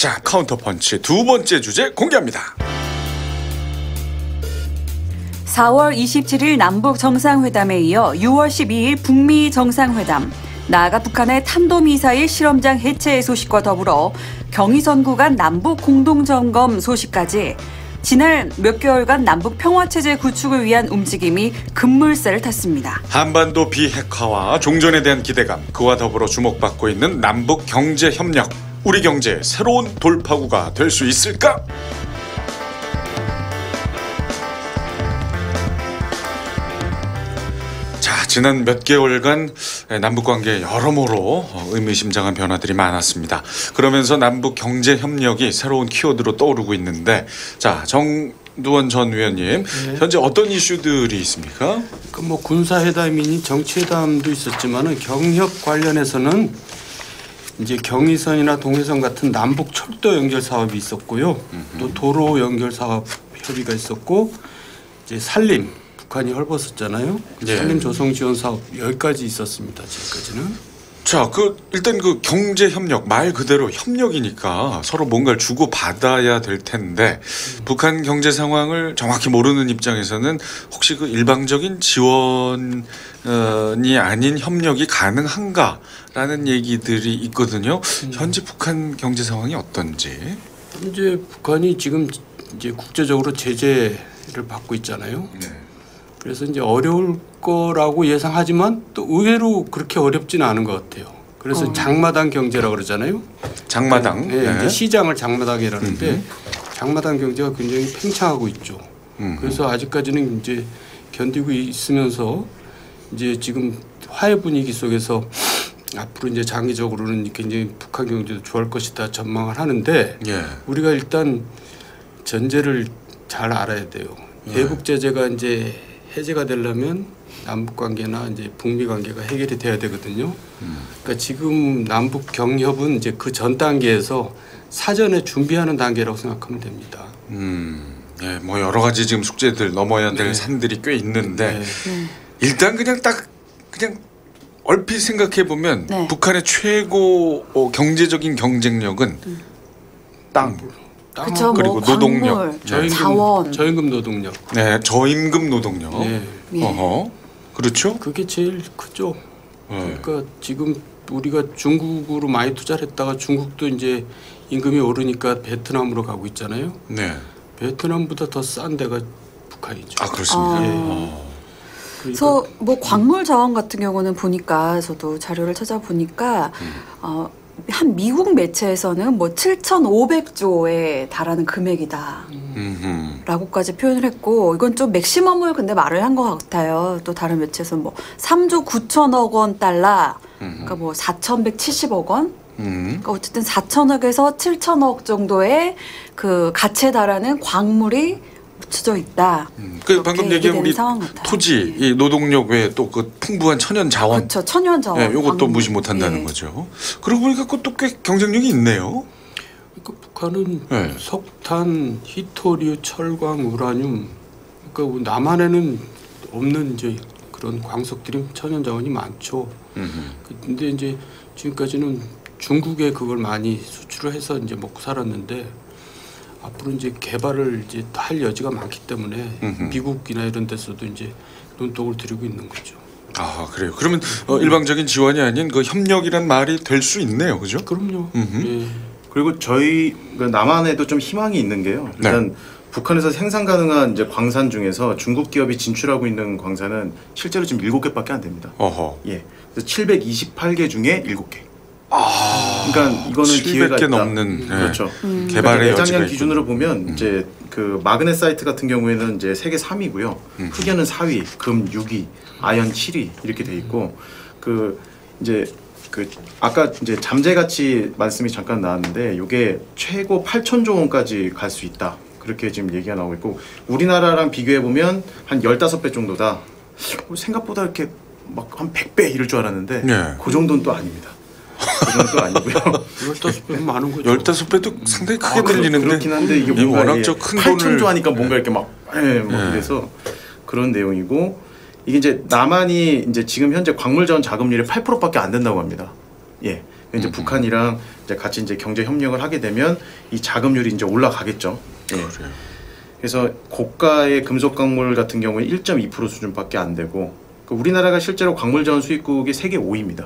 자, 카운터펀치 두 번째 주제 공개합니다. 4월 27일 남북 정상회담에 이어 6월 12일 북미 정상회담, 나아가 북한의 탄도미사일 실험장 해체 소식과 더불어 경의선 구간 남북 공동점검 소식까지 지난 몇 개월간 남북 평화체제 구축을 위한 움직임이 급물살을 탔습니다. 한반도 비핵화와 종전에 대한 기대감, 그와 더불어 주목받고 있는 남북 경제협력, 우리 경제의 새로운 돌파구가 될 수 있을까? 자, 지난 몇 개월간 남북관계에 여러모로 의미심장한 변화들이 많았습니다. 그러면서 남북 경제협력이 새로운 키워드로 떠오르고 있는데, 자, 정두원 전 위원님, 네. 현재 어떤 이슈들이 있습니까? 뭐 군사회담이니 정치회담도 있었지만은 경협 관련해서는 이제 경의선이나 동해선 같은 남북 철도 연결 사업이 있었고요. 또 도로 연결 사업 협의가 있었고, 이제 산림 북한이 헐벗었잖아요. 네. 산림 조성 지원 사업 여기까지 있었습니다. 지금까지는. 자, 일단 경제 협력, 말 그대로 협력이니까 서로 뭔가를 주고 받아야 될 텐데, 북한 경제 상황을 정확히 모르는 입장에서는 혹시 일방적인 지원이 아닌 협력이 가능한가라는 얘기들이 있거든요. 현재 북한 경제 상황이 어떤지. 현재 북한이 지금 이제 국제적으로 제재를 받고 있잖아요. 네. 그래서 이제 어려울 거라고 예상하지만 또 의외로 그렇게 어렵지는 않은 것 같아요. 그래서 장마당 경제라고 그러잖아요. 장마당. 네, 네. 이제 시장을 장마당이라는데 장마당 경제가 굉장히 팽창하고 있죠. 그래서 아직까지는 이제 견디고 있으면서 이제 지금 화해 분위기 속에서 앞으로 이제 장기적으로는 굉장히 북한 경제도 좋아할 것이다 전망을 하는데, 예. 우리가 일단 전제를 잘 알아야 돼요. 대북 제재가 이제 해제가 되려면 남북 관계나 이제 북미 관계가 해결이 돼야 되거든요. 그러니까 지금 남북 경협은 이제 그 전 단계에서 사전에 준비하는 단계라고 생각하면 됩니다. 예, 뭐 여러 가지 지금 숙제들 넘어야 될 산들이 꽤 있는데, 일단 그냥 얼핏 생각해 보면 북한의 최고 경제적인 경쟁력은 땅. 그쵸, 그리고 뭐 노동력, 광물, 자원, 저임금 노동력. 네, 저임금 노동력. 네. 어허, 그렇죠? 그게 제일 크죠. 그러니까 지금 우리가 중국으로 많이 투자를 했다가 중국도 이제 임금이 오르니까 베트남으로 가고 있잖아요. 네. 베트남보다 더 싼 데가 북한이죠. 아, 그렇습니다. 그래서 뭐 광물 자원 같은 경우는 보니까 저도 자료를 찾아보니까 한 미국 매체에서는 뭐 7,500조에 달하는 금액이다 라고까지 표현을 했고, 이건 좀 맥시멈을 근데 말을 한 것 같아요. 또 다른 매체에서는 뭐 3조 9천억 원 달러, 그러니까 뭐 4,170억 원, 그러니까 어쨌든 4천억에서 7천억 정도의 그 가치에 달하는 광물이 묻혀져 있다. 방금 얘기한 우리 토지, 이 노동력 외에 또 풍부한 천연 자원. 그렇죠, 천연 자원. 네, 이것도 무시 못한다는 거죠. 그러고 보니까 그것도 꽤 경쟁력이 있네요. 그러니까 북한은 석탄, 히토류, 철광, 우라늄, 그러니까 남한에는 없는 이제 그런 광석들이 천연 자원이 많죠. 근데 이제 지금까지는 중국에 그걸 많이 수출을 해서 이제 먹고 살았는데, 앞으로 이제 개발을 이제 할 여지가 많기 때문에 미국이나 이런 데서도 이제 눈독을 들이고 있는 거죠. 아, 그래요. 그러면 일방적인 지원이 아닌 그 협력이란 말이 될 수 있네요, 그죠? 그럼요. 예. 그리고 저희 남한에도 좀 희망이 있는 게요. 일단 북한에서 생산 가능한 이제 광산 중에서 중국 기업이 진출하고 있는 광산은 실제로 지금 7개밖에 안 됩니다. 어허. 예. 그래서 728개 중에 7개. 그러니까 이거는 기회가 700개 있다. 넘는 그렇죠. 개발의 그러니까 여지가 기준으로 있군요. 보면 이제 그 마그넷 사이트 같은 경우에는 이제 세계 3위고요. 흑연은 4위, 금 6위, 아연 7위 이렇게 돼 있고, 이제 아까 이제 잠재 가치 말씀이 잠깐 나왔는데, 이게 최고 8천조 원까지 갈 수 있다. 그렇게 지금 얘기가 나오고 있고, 우리나라랑 비교해 보면 한 15배 정도다. 생각보다 이렇게 막 한 100배 이럴 줄 알았는데 그 정도는 또 아닙니다. 그 정도 또 아니고요. 15배면 많은 거죠. 15배도 상당히 크게 들리는데, 그렇긴 한데 이게 뭔가 워낙 큰 돈을 8천조 하니까 뭔가 이렇게 막 그래서 그런 내용이고, 이게 이제 남한이 이제 지금 현재 광물 자원 자금률이 8%밖에 안 된다고 합니다. 예. 이제 북한이랑 이제 같이 이제 경제 협력을 하게 되면 이 자금률이 이제 올라가겠죠. 예. 그래요. 그래서 고가의 금속 광물 같은 경우에 1.2% 수준밖에 안 되고 우리나라가 실제로 광물 자원 수입국이 세계 5위입니다.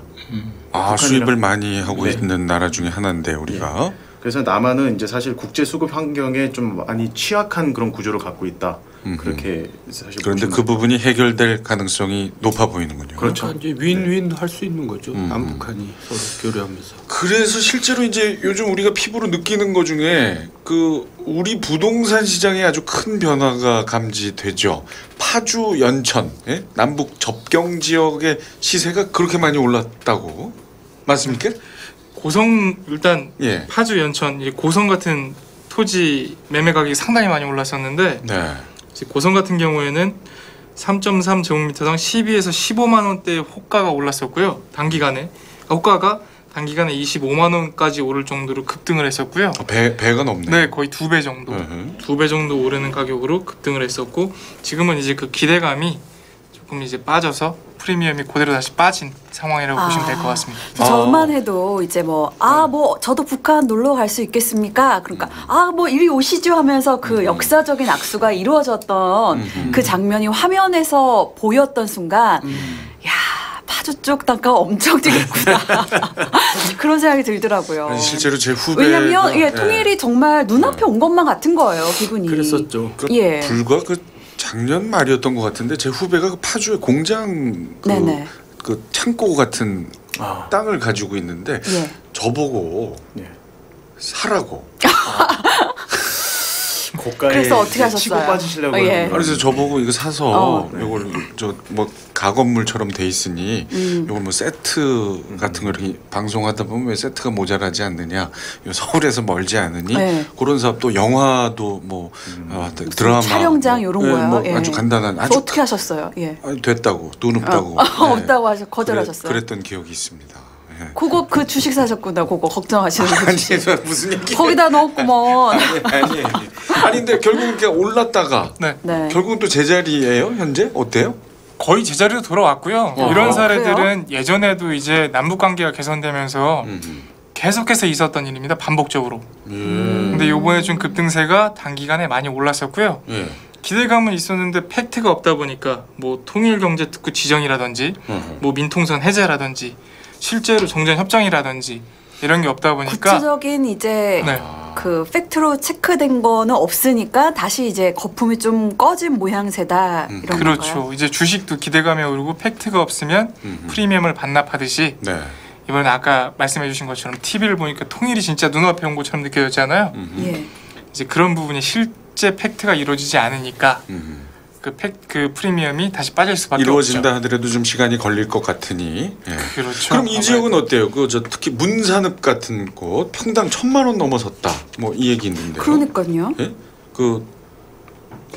아, 북한이랑- 수입을 많이 하고 네. 있는 나라 중에 하나인데 우리가. 그래서 남한은 이제 사실 국제 수급 환경에 좀 많이 취약한 그런 구조를 갖고 있다. 그렇게 사실 그런데 보시면 그 부분이 해결될 가능성이 높아 보이는군요. 그렇죠. 그러니까 이제 윈윈 할 수 있는 거죠. 남북한이 서로 교류하면서. 그래서 실제로 이제 요즘 우리가 피부로 느끼는 것 중에 그 우리 부동산 시장에 아주 큰 변화가 감지되죠. 파주, 연천, 예? 남북 접경 지역의 시세가 그렇게 많이 올랐다고 맞습니까? 고성 일단 예. 파주 연천 이 고성 같은 토지 매매 가격이 상당히 많이 올랐었는데 네. 이제 고성 같은 경우에는 3.3 제곱미터당 12에서 15만 원대 호가가 올랐었고요. 단기간에 호가가 단기간에 25만 원까지 오를 정도로 급등을 했었고요. 배가 넘네. 네, 거의 2배 정도. 으흠. 2배 정도 오르는 가격으로 급등을 했었고 지금은 이제 그 기대감이 조금 이제 빠져서 프리미엄이 그대로 다시 빠진 상황이라고 보시면 될 것 같습니다. 저만 해도 이제 뭐 저도 북한 놀러 갈 수 있겠습니까? 그러니까 뭐 이리 오시죠 하면서 그 역사적인 악수가 이루어졌던 그 장면이 화면에서 보였던 순간 야 파주 쪽 단가 엄청 뛰겠구나 그런 생각이 들더라고요. 아니, 실제로 제 후배가 왜냐면 통일이 정말 눈앞에 온 것만 같은 거예요, 기분이. 그랬었죠. 그 예. 불과 그 작년 말이었던 것 같은데 제 후배가 그 파주에 공장 네네. 그 창고 같은 아. 땅을 가지고 있는데 예. 저보고 예. 사라고. 고가에 그래서 어떻게 이제 하셨어요? 치고 빠지시려고 예. 하는 그래서 저보고 이거 사서 네. 이걸 저 뭐 가건물처럼 돼 있으니 이걸 뭐 세트 같은 거 이렇게 방송하다 보면 왜 세트가 모자라지 않느냐, 이거 서울에서 멀지 않으니 네. 그런 사업 또 영화도 뭐 드라마 촬영장 뭐, 이런 예, 거요. 뭐 예. 아주 간단한 그래서 아주 어떻게 하셨어요? 예. 됐다고 돈 없다고 없다고 하셔 거절하셨어요. 그랬던 기억이 있습니다. 예. 그거 그 주식 사셨구나. 그거 걱정하시는 거. 아니 저 무슨 얘기? 거기다 넣었구먼. 아니 근데 결국 이렇게 올랐다가 네. 네. 결국은 또 제자리예요 현재 어때요? 거의 제자리로 돌아왔고요. 어. 이런 그래요? 사례들은 예전에도 이제 남북 관계가 개선되면서 음. 계속해서 있었던 일입니다. 반복적으로. 예. 근데 요번에 좀 급등세가 단기간에 많이 올랐었고요. 예. 기대감은 있었는데 팩트가 없다 보니까 뭐 통일경제특구 지정이라든지 뭐 민통선 해제라든지 실제로 정전 협정이라든지 이런 게 없다 보니까 구체적인 이제 네. 그 팩트로 체크된 거는 없으니까 다시 이제 거품이 좀 꺼진 모양새다 이런 그렇죠. 건가요? 이제 주식도 기대감이 오르고 팩트가 없으면 프리미엄을 반납하듯이 네. 이번에 아까 말씀해 주신 것처럼 TV를 보니까 통일이 진짜 눈앞에 온 것처럼 느껴졌잖아요. 예. 이제 그런 부분이 실제 팩트가 이루어지지 않으니까 그 프리미엄이 다시 빠질 수밖에 이루어진다 없죠. 하더라도 좀 시간이 걸릴 것 같으니. 예. 그렇죠. 그럼 이 지역은 어때요? 그 저 특히 문산읍 같은 곳 평당 1,000만 원 넘어섰다. 뭐 이 얘기 있는데요. 그러니까요. 예?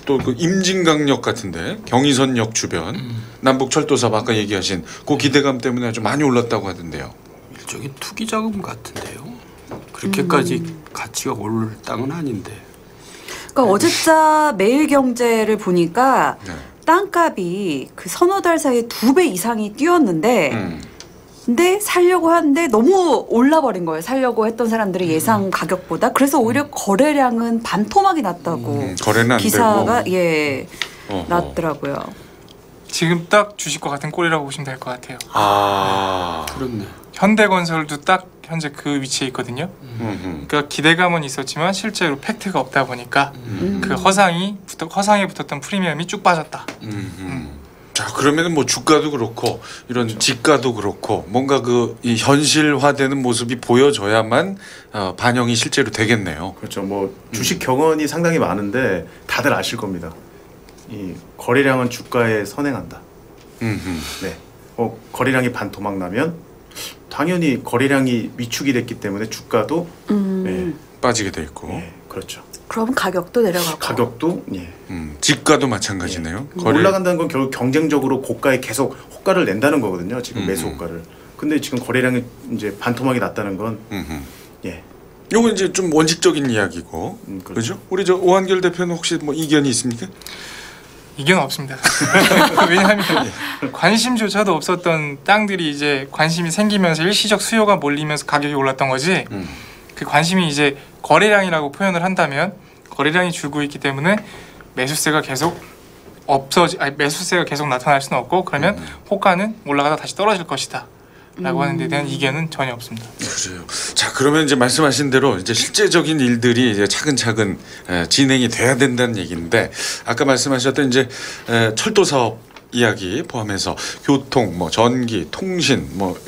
또 그 임진강역 같은데 경의선역 주변 남북 철도 사업 아까 얘기하신 그 기대감 때문에 아주 많이 올랐다고 하던데요. 일종의 투기 자금 같은데요. 그렇게까지 가치가 오를 땅은 아닌데. 그러니까 어제자 매일경제를 보니까 네. 땅값이 그 서너 달 사이에 2배 이상이 뛰었는데 근데 살려고 하는데 너무 올라버린 거예요. 살려고 했던 사람들의 예상 가격보다. 그래서 오히려 거래량은 반토막이 났다고 거래는 안 기사가 되고. 어허. 났더라고요. 지금 딱 주식과 같은 꼴이라고 보시면 될 것 같아요. 아. 그렇네. 현대건설도 딱 현재 그 위치에 있거든요. 그러니까 기대감은 있었지만 실제로 팩트가 없다 보니까 그 허상에 붙었던 프리미엄이 쭉 빠졌다. 자 그러면은 뭐 주가도 그렇고 이런 지가도 그렇고 뭔가 그 이 현실화되는 모습이 보여져야만 반영이 실제로 되겠네요. 그렇죠. 뭐 주식 격언이 상당히 많은데 다들 아실 겁니다. 이 거래량은 주가에 선행한다. 네. 거래량이 반토막 나면 당연히 거래량이 위축이 됐기 때문에 주가도 네, 빠지게 돼 있고 그렇죠. 그럼 가격도 내려가고. 가격도 예. 지가도 마찬가지네요. 올라간다는 건 결국 경쟁적으로 고가에 계속 호가를 낸다는 거거든요. 지금 매수 호가를. 근데 지금 거래량이 이제 반토막이 났다는 건 예. 요거 이제 좀 원칙적인 이야기고 그렇죠. 그렇죠? 우리 저 오한결 대표는 혹시 뭐 이견이 있습니까? 이견은 없습니다. 왜냐하면 관심조차도 없었던 땅들이 이제 관심이 생기면서 일시적 수요가 몰리면서 가격이 올랐던 거지. 그 관심이 이제 거래량이라고 표현을 한다면 거래량이 줄고 있기 때문에 매수세가 계속 매수세가 계속 나타날 수는 없고 그러면 호가는 올라가다 다시 떨어질 것이다. 라고 하는 데 대한 이견은 전혀 없습니다. 그래요. 자, 그러면 이제 말씀하신 대로 이제 실제적인 일들이 이제 차근차근 진행이 돼야 된다는 얘기인데 아까 말씀하셨던 이제 철도 사업 이야기 포함해서 교통, 뭐 전기, 통신, 뭐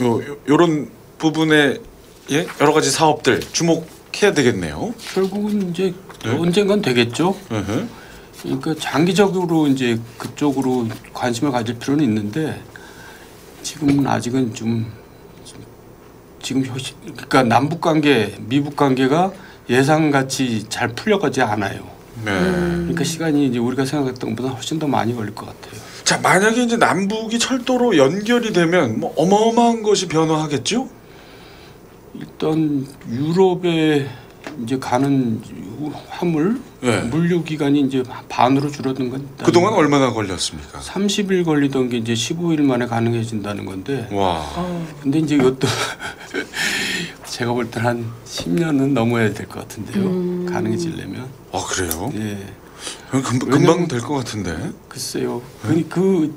요런 부분에 예? 여러 가지 사업들 주목해야 되겠네요. 결국은 이제 언젠간 되겠죠. 그러니까 장기적으로 이제 그쪽으로 관심을 가질 필요는 있는데 지금은 아직은 지금 그러니까 남북 관계, 미북 관계가 예상같이 잘 풀려가지 않아요. 네. 그러니까 시간이 이제 우리가 생각했던 것보다 훨씬 더 많이 걸릴 것 같아요. 자, 만약에 이제 남북이 철도로 연결이 되면 뭐 어마어마한 것이 변화하겠죠? 일단 유럽에 이제 가는 화물 네. 물류 기간이 이제 반으로 줄어든 건 그동안 얼마나 걸렸습니까? 30일 걸리던 게 이제 15일 만에 가능해진다는 건데. 와. 근데 이제 이것도 제가 볼 때는 한 10년은 넘어야 될 것 같은데요. 가능해지려면. 아, 그래요? 예. 금방 될 것 같은데. 글쎄요. 그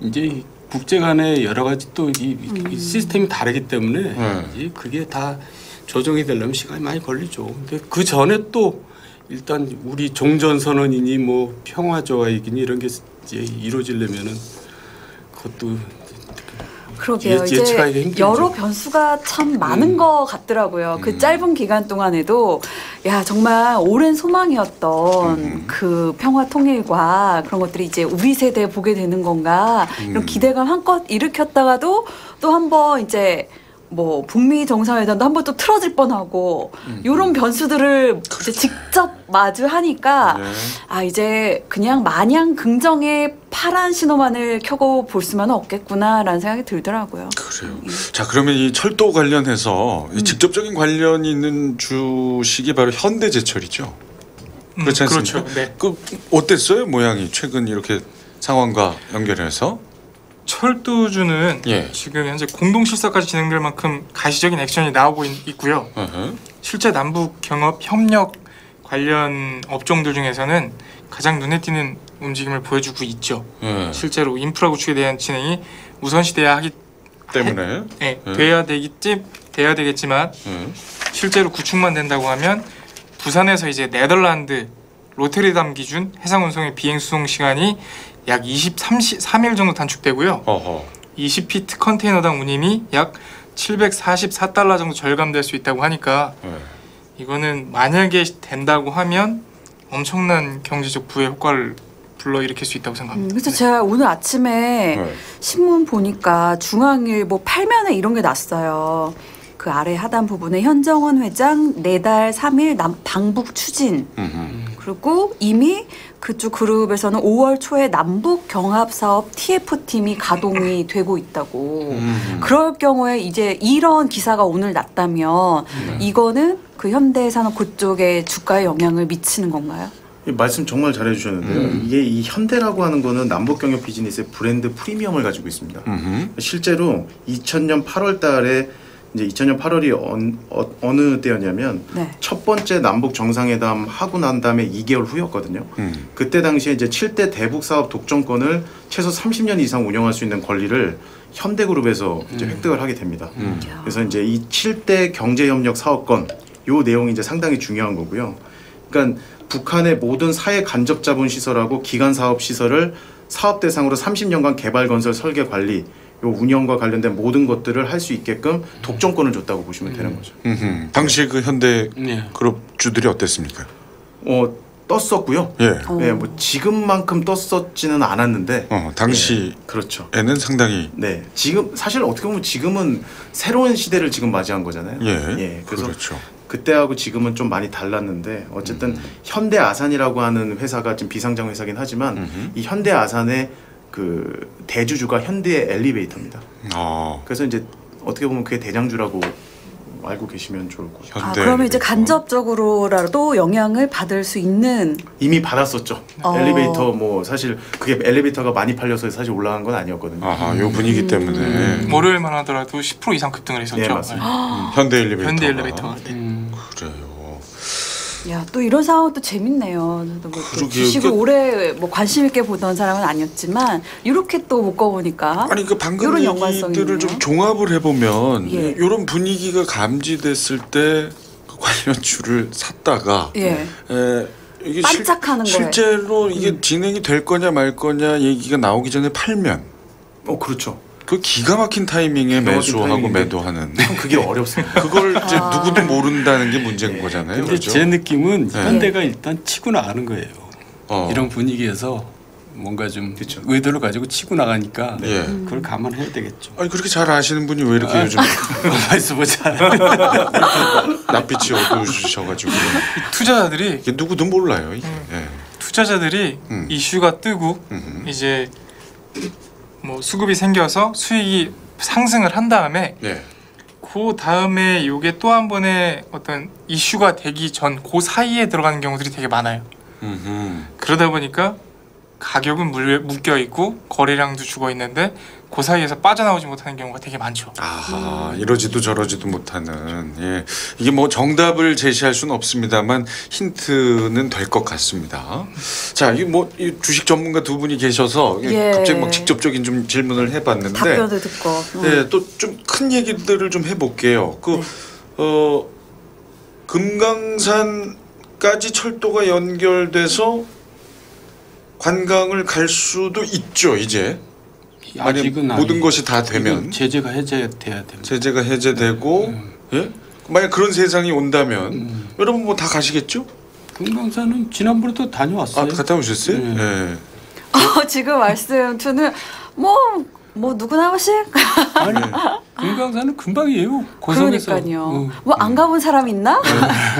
이제 국제 간의 여러 가지 또 이 시스템이 다르기 때문에 이제 그게 다 조정이 되려면 시간이 많이 걸리죠. 근데 그 전에 또 일단 우리 종전선언이니 뭐 평화조약이니 이런 게 이제 이루어지려면은 그것도 그러게요. 예측하기가 이제 힘들죠. 여러 변수가 참 많은 것 같더라고요. 그 짧은 기간 동안에도 야 정말 오랜 소망이었던 그 평화 통일과 그런 것들이 이제 우리 세대에 보게 되는 건가 이런 기대감 한껏 일으켰다가도 또 한번 이제 뭐 북미 정상회담도 한번 또 틀어질 뻔하고 이런 변수들을 이제 직접 마주하니까 네. 아 이제 그냥 마냥 긍정의 파란 신호만을 켜고 볼 수만은 없겠구나라는 생각이 들더라고요. 그래요. 자, 그러면 이 철도 관련해서 이 직접적인 관련이 있는 주식이 바로 현대제철이죠. 그렇지 않습니까? 그렇죠. 네. 그 어땠어요? 모양이 최근 이렇게 상황과 연결해서? 철도주는 예. 지금 현재 공동 실사까지 진행될 만큼 가시적인 액션이 나오고 있고요. 실제 남북 경업 협력 관련 업종들 중에서는 가장 눈에 띄는 움직임을 보여주고 있죠. 실제로 인프라 구축에 대한 진행이 우선시돼야 하기 때문에 돼야 되겠지만 실제로 구축만 된다고 하면 부산에서 이제 네덜란드 로테르담 기준 해상 운송의 비행 수송 시간이 약 23일 정도 단축되고요. 20피트 컨테이너당 운임이 약 744달러 정도 절감될 수 있다고 하니까 이거는 만약에 된다고 하면 엄청난 경제적 부의 효과를 불러일으킬 수 있다고 생각합니다. 그래서 제가 오늘 아침에 신문 보니까 중앙일보 8면에 이런 게 났어요. 그 아래 하단 부분에 현정원 회장 4달 3일 방북 추진. 그리고 이미 그쪽 그룹에서는 5월 초에 남북 경합 사업 TF팀이 가동이 되고 있다고. 그럴 경우에 이제 이런 기사가 오늘 났다면 이거는 그 현대산업 그쪽에 주가에 영향을 미치는 건가요? 말씀 정말 잘해주셨는데요. 이게 이 현대라고 하는 거는 남북경협 비즈니스의 브랜드 프리미엄을 가지고 있습니다. 실제로 2000년 8월달에 이제 2000년 8월이 어느 때였냐면 첫 번째 남북 정상회담 하고 난 다음에 2개월 후였거든요. 그때 당시에 이제 7대 대북 사업 독점권을 최소 30년 이상 운영할 수 있는 권리를 현대그룹에서 이제 획득을 하게 됩니다. 그래서 이제 이 7대 경제협력 사업권 요 내용이 이제 상당히 중요한 거고요. 그러니까 북한의 모든 사회 간접 자본 시설하고 기간 사업 시설을 사업 대상으로 30년간 개발 건설 설계 관리 요 운영과 관련된 모든 것들을 할 수 있게끔 독점권을 줬다고 보시면 되는 거죠. 당시 그 현대 그룹 주들이 어땠습니까? 떴었고요. 네, 뭐 지금만큼 떴었지는 않았는데 당시 그렇죠. 에는 상당히 지금 사실 어떻게 보면 지금은 새로운 시대를 지금 맞이한 거잖아요. 그래서 그렇죠. 그때하고 지금은 좀 많이 달랐는데 어쨌든 현대 아산이라고 하는 회사가 지금 비상장 회사긴 하지만 이 현대 아산의 그 대주주가 현대 엘리베이터입니다. 그래서 이제 어떻게 보면 그게 대장주라고 알고 계시면 좋을 것 같아요. 아, 그러면 이제 간접적으로라도 영향을 받을 수 있는 이미 받았었죠. 엘리베이터 뭐 사실 그게 엘리베이터가 많이 팔려서 사실 올라간 건 아니었거든요. 아하, 요 분위기 때문에 월요일만 하더라도 10% 이상 급등을 했었죠. 네, 맞습니다. 현대 엘리베이터. 현대 엘리베이터가. 그래요. 야, 또 이런 상황은 또 재밌네요. 저도 뭐 이렇게 그러게요. 주식을 오래 뭐 관심 있게 보던 사람은 아니었지만 이렇게 또 묶어보니까 아니 그 방금 이런 연관성이 얘기들을 있네요. 좀 종합을 해보면 예. 이런 분위기가 감지됐을 때그 관련주를 샀다가 예. 이게 반짝하는 거예요. 실제로 이게 진행이 될 거냐 말 거냐 얘기가 나오기 전에 팔면 그렇죠. 그 기가 막힌 타이밍에 기가 막힌 매수하고 타이밍인데. 매도하는 참 그게 어렵습니다. 그걸 이제 누구도 모른다는 게 문제인 거잖아요. 근데 그렇죠? 제 느낌은 네. 현대가 일단 치고 나가는 거예요. 어. 이런 분위기에서 뭔가 좀 그쵸. 의도를 가지고 치고 나가니까 예. 그걸 감안해야 되겠죠. 아니 그렇게 잘 아시는 분이 왜 이렇게 요즘 말씀 보자. 낯빛이 어두우셔가지고 투자자들이 이게 누구도 몰라요. 이게. 예. 투자자들이 이슈가 뜨고 이제 뭐 수급이 생겨서 수익이 상승을 한 다음에 예. 그 다음에 요게 또 한 번의 어떤 이슈가 되기 전 그 사이에 들어가는 경우들이 되게 많아요. 그러다 보니까 가격은 묶여 있고 거래량도 죽어 있는데 그 사이에서 빠져나오지 못하는 경우가 되게 많죠. 아하, 이러지도 저러지도 못하는. 예. 이게 뭐 정답을 제시할 수는 없습니다만 힌트는 될 것 같습니다. 자, 이 뭐 이 주식 전문가 두 분이 계셔서 예. 갑자기 막 직접적인 좀 질문을 해봤는데, 답변을 듣고 예, 또 좀 큰 얘기들을 좀 해볼게요. 그 네. 금강산까지 철도가 연결돼서 관광을 갈 수도 있죠, 이제. 만약 아직은 모든 아니- 것이 다 되면 이건 제재가 해제돼야 됩니다. 제재가 해제되고 예? 만약 그런 세상이 온다면 여러분 뭐 다 가시겠죠? 금강산은 지난번에도 다녀왔어요. 아 갔다 오셨어요? 네. 예. 지금 말씀 투는 뭐 누구나 한 번씩 아니 금강산은 금방이에요. 고성에서. 그러니까요. 뭐 안 가본 사람 있나?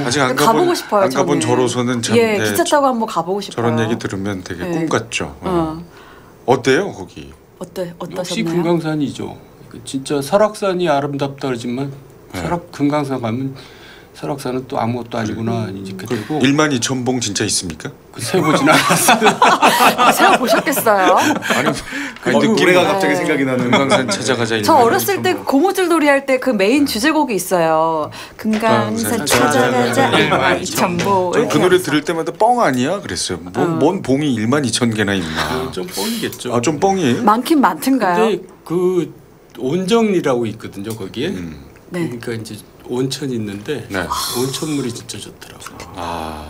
아직 안 가보고 가본 싶어요. 안 가본 저는. 저로서는 참 예, 예, 기차 타고 한번 가보고 싶어요. 저런 얘기 들으면 되게 네. 꿈 같죠. 어. 어때요 거기? 역시 어떠셨나요? 금강산이죠. 진짜 설악산이 아름답다 그러지만 네. 금강산 가면 설악산은 또 아무것도 아니구나 이렇게 되고 12,000봉 진짜 있습니까? 세보진 않았어요. 제가 보셨겠어요. 아니 노래가 네. 갑자기 생각이 나는 금강산 찾아가자. 저 12,000봉. 어렸을 때 고무줄놀이 할 때 그 메인 주제곡이 있어요. 금강산 찾아가자 12,000보. 저는 그 노래 들을 때마다 뻥 아니야 그랬어요. 뭔 봉이 12,000개나 있나? 좀 뻥이겠죠. 아 좀 뻥이에요? 많긴 많던가요? 근데 그 온정리라고 있거든요 거기에. 네. 그러니까 이제 온천이 있는데 네. 온천물이 진짜 좋더라고요. 아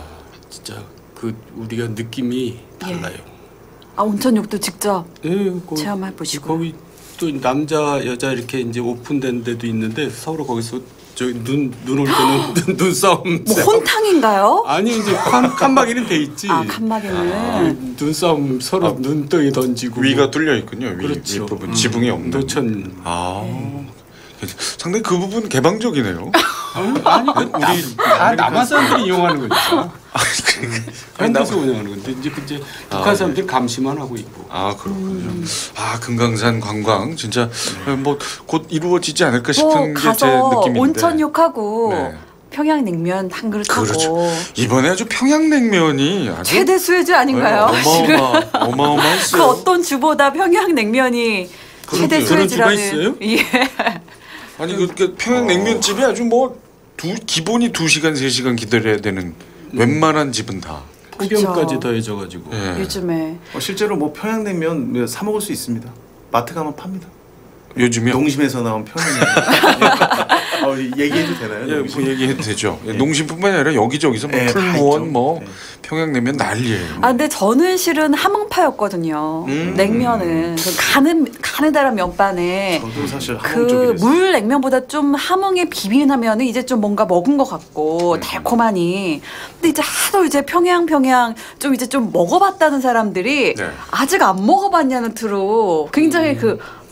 진짜 그 우리가 느낌이 달라요. 온천욕도 직접 네, 체험해 보시고. 거기 또 남자 여자 이렇게 이제 오픈된 데도 있는데 서로 거기서 눈 올 때는 눈싸움. 뭐 혼탕인가요? 아니 이제 칸막이는 돼 있지. 칸막이는. 눈싸움 서로 눈덩이 던지고 위가 뚫려 있군요. 위 그렇죠. 부분 지붕이 없는. 노천. 아 상당히 그 부분 개방적이네요. 아니 우리 다 남한 사람들이 이용하는 거니까. 아니, 현대에서 운영하는 건데 이제 북한 사람들이 감시만 하고 있고. 아 그렇군요. 아 금강산 관광 진짜 뭐 곧 이루어지지 않을까 싶은 게 제 가서 느낌인데. 온천욕하고 네. 평양냉면 한 그릇 그렇죠. 하고. 이번에 아주 평양냉면이 아주 최대 수혜주 아닌가요? 지금 어마어마했어요. 그 어떤 주보다 평양냉면이 최대 그런 수혜주라는. 주가 있어요? 예. 아니 그 평양냉면집이 아주 뭐 기본이 2시간 3시간 기다려야 되는 웬만한 집은 다. 폭염까지 더해져가지고. 예. 요즘에 실제로 뭐 평양냉면 사 먹을 수 있습니다. 마트 가면 팝니다. 요즘에 농심에서 나온 평양냉면. 얘기해도 되나요? 예, 농심? 뭐 얘기해도 되죠. 농심뿐만 아니라 여기저기서 뭐 네, 다 풀무원 있죠. 뭐 네. 평양냉면 난리예요. 근데 저는 실은 함흥파였거든요. 냉면은 그 가느다란 면반에 저도 사실 그 함흥 쪽이랬어요. 물 냉면보다 좀 함흥에 비비면은 이제 좀 뭔가 먹은 것 같고 달콤하니. 근데 이제 하도 이제 평양 좀 이제 좀 먹어봤다는 사람들이 네. 아직 안 먹어봤냐는 투로 굉장히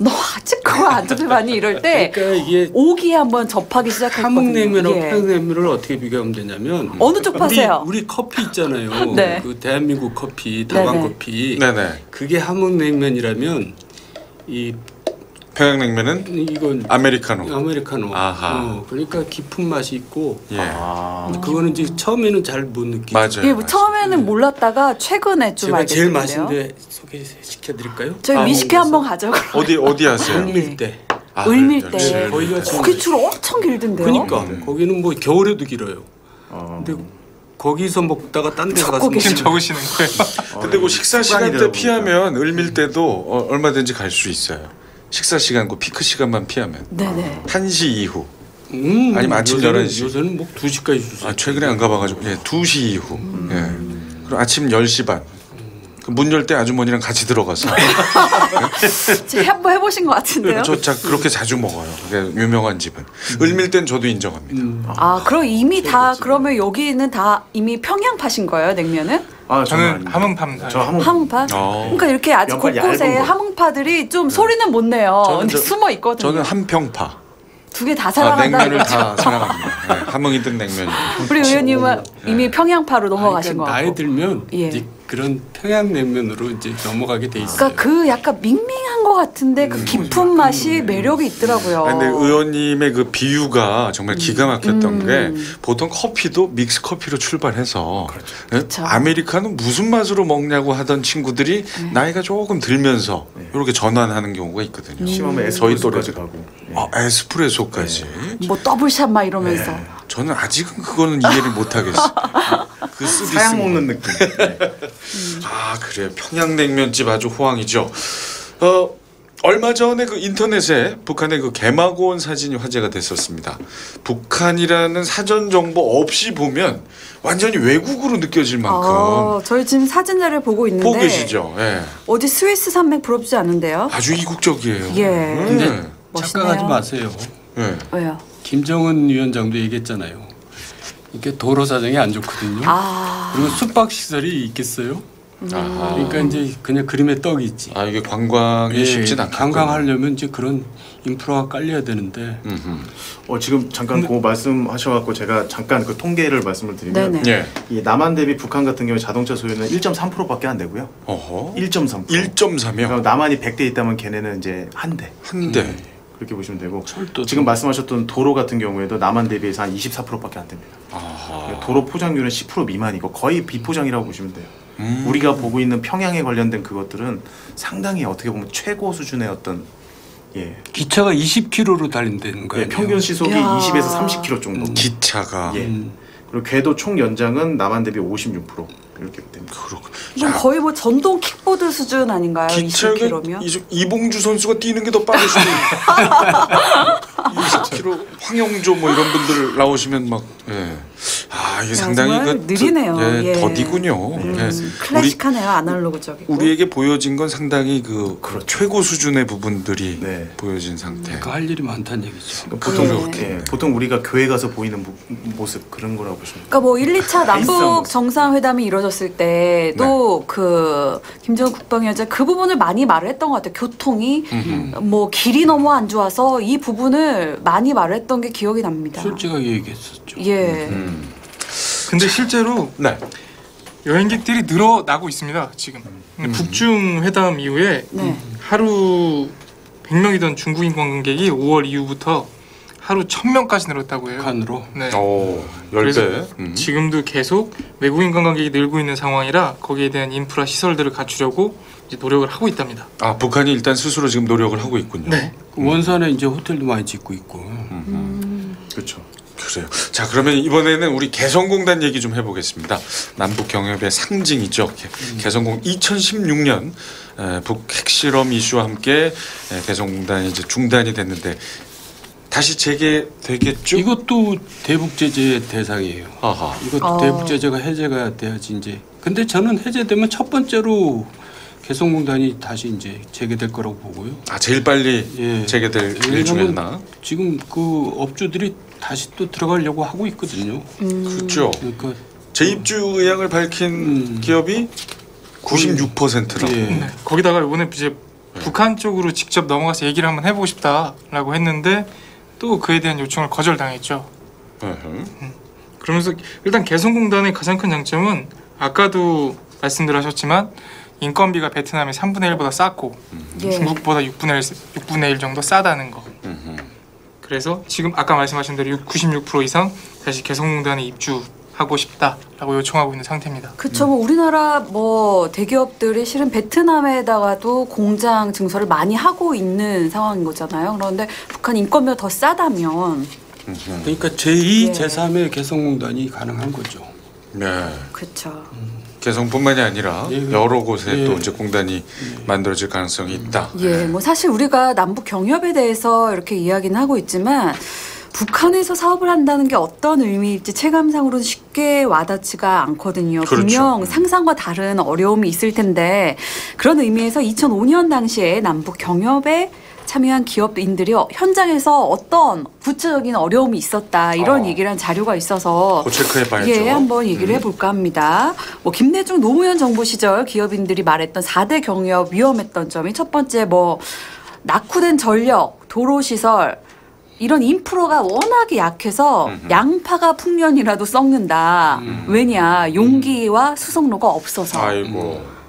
너 아직 그거 안 접해봤니 이럴 때 그러니까 이게 오기에 한번 접하기 시작했거든요. 함흥냉면하고 예. 평양냉면을 어떻게 비교하면 되냐면 어느 쪽 파세요? 우리 커피 있잖아요. 네. 그 대한민국 커피, 다방 네네. 커피. 네네. 그게 함흥냉면이라면 이 평양냉면은 이건 아메리카노. 아메리카노. 아하. 그러니까 깊은 맛이 있고 예. 근데 그거는 이제 처음에는 잘 못 느끼죠. 맞아요. 예, 뭐 처음에는 몰랐다가 최근에 좀 제가 제일 알겠는데요. 맛있는데 소개시켜 드릴까요? 저희 미식회 한번 가죠. 어디 하세요? 을밀대. 아, 을밀대. 네. 거기가 거기 줄 엄청 길던데요. 그러니까 거기는 뭐 겨울에도 길어요. 근데 거기서 먹다가 딴 데서 가서 적고 지금 먹으면 적으시는 거예요? 근데 그 식사 시간 때 습관이 피하면 을밀대도 얼마든지 갈 수 있어요. 식사 시간 그 피크 시간만 피하면 네네. 1시 이후. 아니면 아침 요새는, 11시. 요새는 뭐 2시까지 주세요. 아, 최근에 안 가봐가지고 2시 이후. 예. 그리고 아침 10시 반. 문 열 때 아주머니랑 같이 들어가서 제가 한번 해보신 것 같은데요. 그렇게 자주 먹어요. 그게 유명한 집은. 을밀대는 저도 인정합니다. 아, 그럼 이미 다 그러면 여기는 다 이미 평양파신 거예요, 냉면은? 아, 저는 함흥파입니다. 저 함흥. 함흥파? 그러니까 이렇게 아주 면발 곳곳에 얇은 거. 함흥파들이 좀 소리는 못 내요. 근데 숨어 있거든요. 저는 한평파. 두 개 다 사랑한다. 냉면을 다 사랑합니다. 네, 함흥이든 냉면이든. 우리 의원님은 이미 평양파로 넘어가신 거 그러니까 같고. 나이 들면 예. 이제 그런 평양냉면으로 이제 넘어가게 돼 있어요. 그러니까 그 약간 밍밍한 것 같은데 그 깊은 맛이 매력이 있더라고요. 근데 의원님의 그 비유가 정말 기가 막혔던 게 보통 커피도 믹스 커피로 출발해서 그렇죠. 아메리카노 무슨 맛으로 먹냐고 하던 친구들이 나이가 조금 들면서 이렇게 전환하는 경우가 있거든요. 심하면 저희 에스프레소까지 또래들. 가고. 에스프레소까지. 뭐 더블샷 막 이러면서. 저는 아직은 그거는 이해를 못 하겠어요. 그 쓰디 사양 쓰고. 먹는 느낌. 네. 아 그래 평양냉면집 아주 호황이죠. 얼마 전에 그 인터넷에 북한의 그 개마고원 사진이 화제가 됐었습니다. 북한이라는 사전 정보 없이 보면 완전히 외국으로 느껴질 만큼 저희 지금 사진자를 보고 있는데 보고 계시죠. 예. 어디 스위스 산맥 부럽지 않은데요? 아주 이국적이에요. 예. 근데 멋있네요. 착각하지 마세요. 예. 왜요? 김정은 위원장도 얘기했잖아요. 이게 도로 사정이 안 좋거든요. 그리고 숙박 시설이 있겠어요? 아하. 그러니까 이제 그냥 그림의 떡이 있지. 아 이게 관광이 쉽진 않겠군요. 관광하려면 이제 그런 인프라가 깔려야 되는데. 지금 잠깐 그 말씀하셔갖고 제가 잠깐 그 통계를 말씀을 드리면 네네. 예. 이 남한 대비 북한 같은 경우에 자동차 소유는 1.3%밖에 안 되고요. 어허. 1.3%. 1.3이요. 그럼 남한이 100대 있다면 걔네는 이제 한 대. 한 대. 그렇게 보시면 되고 철도도. 지금 말씀하셨던 도로 같은 경우에도 남한 대비해서 한 24%밖에 안 됩니다. 아하. 도로 포장률은 10% 미만이고 거의 비포장이라고 보시면 돼요. 우리가 보고 있는 평양에 관련된 그것들은 상당히 어떻게 보면 최고 수준의 어떤 기차가 20km로 달린다는 거예요. 평균 시속이 이야. 20에서 30km 정도. 기차가 그리고 궤도 총 연장은 남한 대비 56% 이렇게 됩니다. 그렇군. 그럼 거의 뭐 전동 킥보드 수준 아닌가요? 기차가 20km면? 이봉주 선수가 뛰는 게 더 빠를 수도 있고 20km 황영조 뭐 이런 분들 나오시면 막 예. 아 이게 상당히 정말 느리네요. 예. 더디군요. 예. 클래식하네요. 아날로그적이고. 우리에게 보여진 건 상당히 그 최고 수준의 부분들이 네. 보여진 상태. 그러니까 할 일이 많다는 얘기죠. 보통 우리가 교회 가서 보이는 모습 그런 거라고 보시면 돼요. 그러니까 뭐 1, 2차 다 있어, 남북 뭐. 정상회담이 이루어졌을 때도 그 김정은 국방위원장 그 부분을 많이 말을 했던 것 같아요. 교통이 뭐 길이 너무 안 좋아서 이 부분을 많이 말을 했던 게 기억이 납니다. 솔직하게 얘기했었죠. 예. 근데 실제로 네. 여행객들이 늘어나고 있습니다. 지금 북중 회담 이후에 네. 하루 100명이던 중국인 관광객이 5월 이후부터 하루 1000명까지 늘었다고 해요. 북한으로. 네. 오, 그래서 10배. 지금도 계속 외국인 관광객이 늘고 있는 상황이라 거기에 대한 인프라 시설들을 갖추려고 이제 노력을 하고 있답니다. 아 북한이 일단 스스로 지금 노력을 하고 있군요. 네. 원산에 이제 호텔도 많이 짓고 있고. 그렇죠. 그래요. 자 그러면 이번에는 우리 개성공단 얘기 좀 해보겠습니다. 남북 경협의 상징이죠. 개성공 2016년 북 핵실험 이슈와 함께 개성공단이 이제 중단이 됐는데 다시 재개되겠죠? 이것도 대북 제재 대상이에요. 아하. 이것도 대북 제재가 해제가 돼야지 이제. 근데 저는 해제되면 첫 번째로 개성공단이 다시 이제 재개될 거라고 보고요. 아 제일 빨리 예. 재개될 일 중에 하나. 지금 그 업주들이 다시 또 들어가려고 하고 있거든요. 그렇죠. 그러니까 재입주 의향을 밝힌 기업이 96%라고. 예. 네. 거기다가 이번에 이제 북한 쪽으로 직접 넘어가서 얘기를 한번 해보고 싶다라고 했는데 또 그에 대한 요청을 거절당했죠. 그러면서 일단 개성공단의 가장 큰 장점은 아까도 말씀들 하셨지만 인건비가 베트남이 3분의 1보다 쌌고 예. 중국보다 6분의 1 정도 싸다는 거. 그래서 지금 아까 말씀하신 대로 96% 이상 다시 개성공단에 입주하고 싶다라고 요청하고 있는 상태입니다. 그쵸. 뭐 우리나라 뭐 대기업들이 실은 베트남에다가도 공장 증설을 많이 하고 있는 상황인 거잖아요. 그런데 북한 인건비가 더 싸다면 그러니까 제2, 예. 제3의 개성공단이 가능한 거죠. 네. 그렇죠. 개성뿐만이 아니라 예. 여러 곳에 예. 또 이제 공단이 만들어질 가능성이 있다. 예, 뭐 사실 우리가 남북 경협에 대해서 이렇게 이야기는 하고 있지만 북한에서 사업을 한다는 게 어떤 의미일지 체감상으로는 쉽게 와닿지가 않거든요. 그렇죠. 분명 상상과 다른 어려움이 있을 텐데 그런 의미에서 2005년 당시에 남북 경협에 참여한 기업인들이 현장에서 어떤 구체적인 어려움이 있었다 이런 얘기를 한 자료가 있어서 그거 체크해봐야죠. 예, 한번 얘기를 해볼까 합니다. 뭐 김대중 노무현 정부 시절 기업인들이 말했던 4대 경협 위험했던 점이 첫 번째 뭐 낙후된 전력, 도로 시설 이런 인프라가 워낙에 약해서 양파가 풍년이라도 썩는다. 왜냐 용기와 수송로가 없어서. 아이고.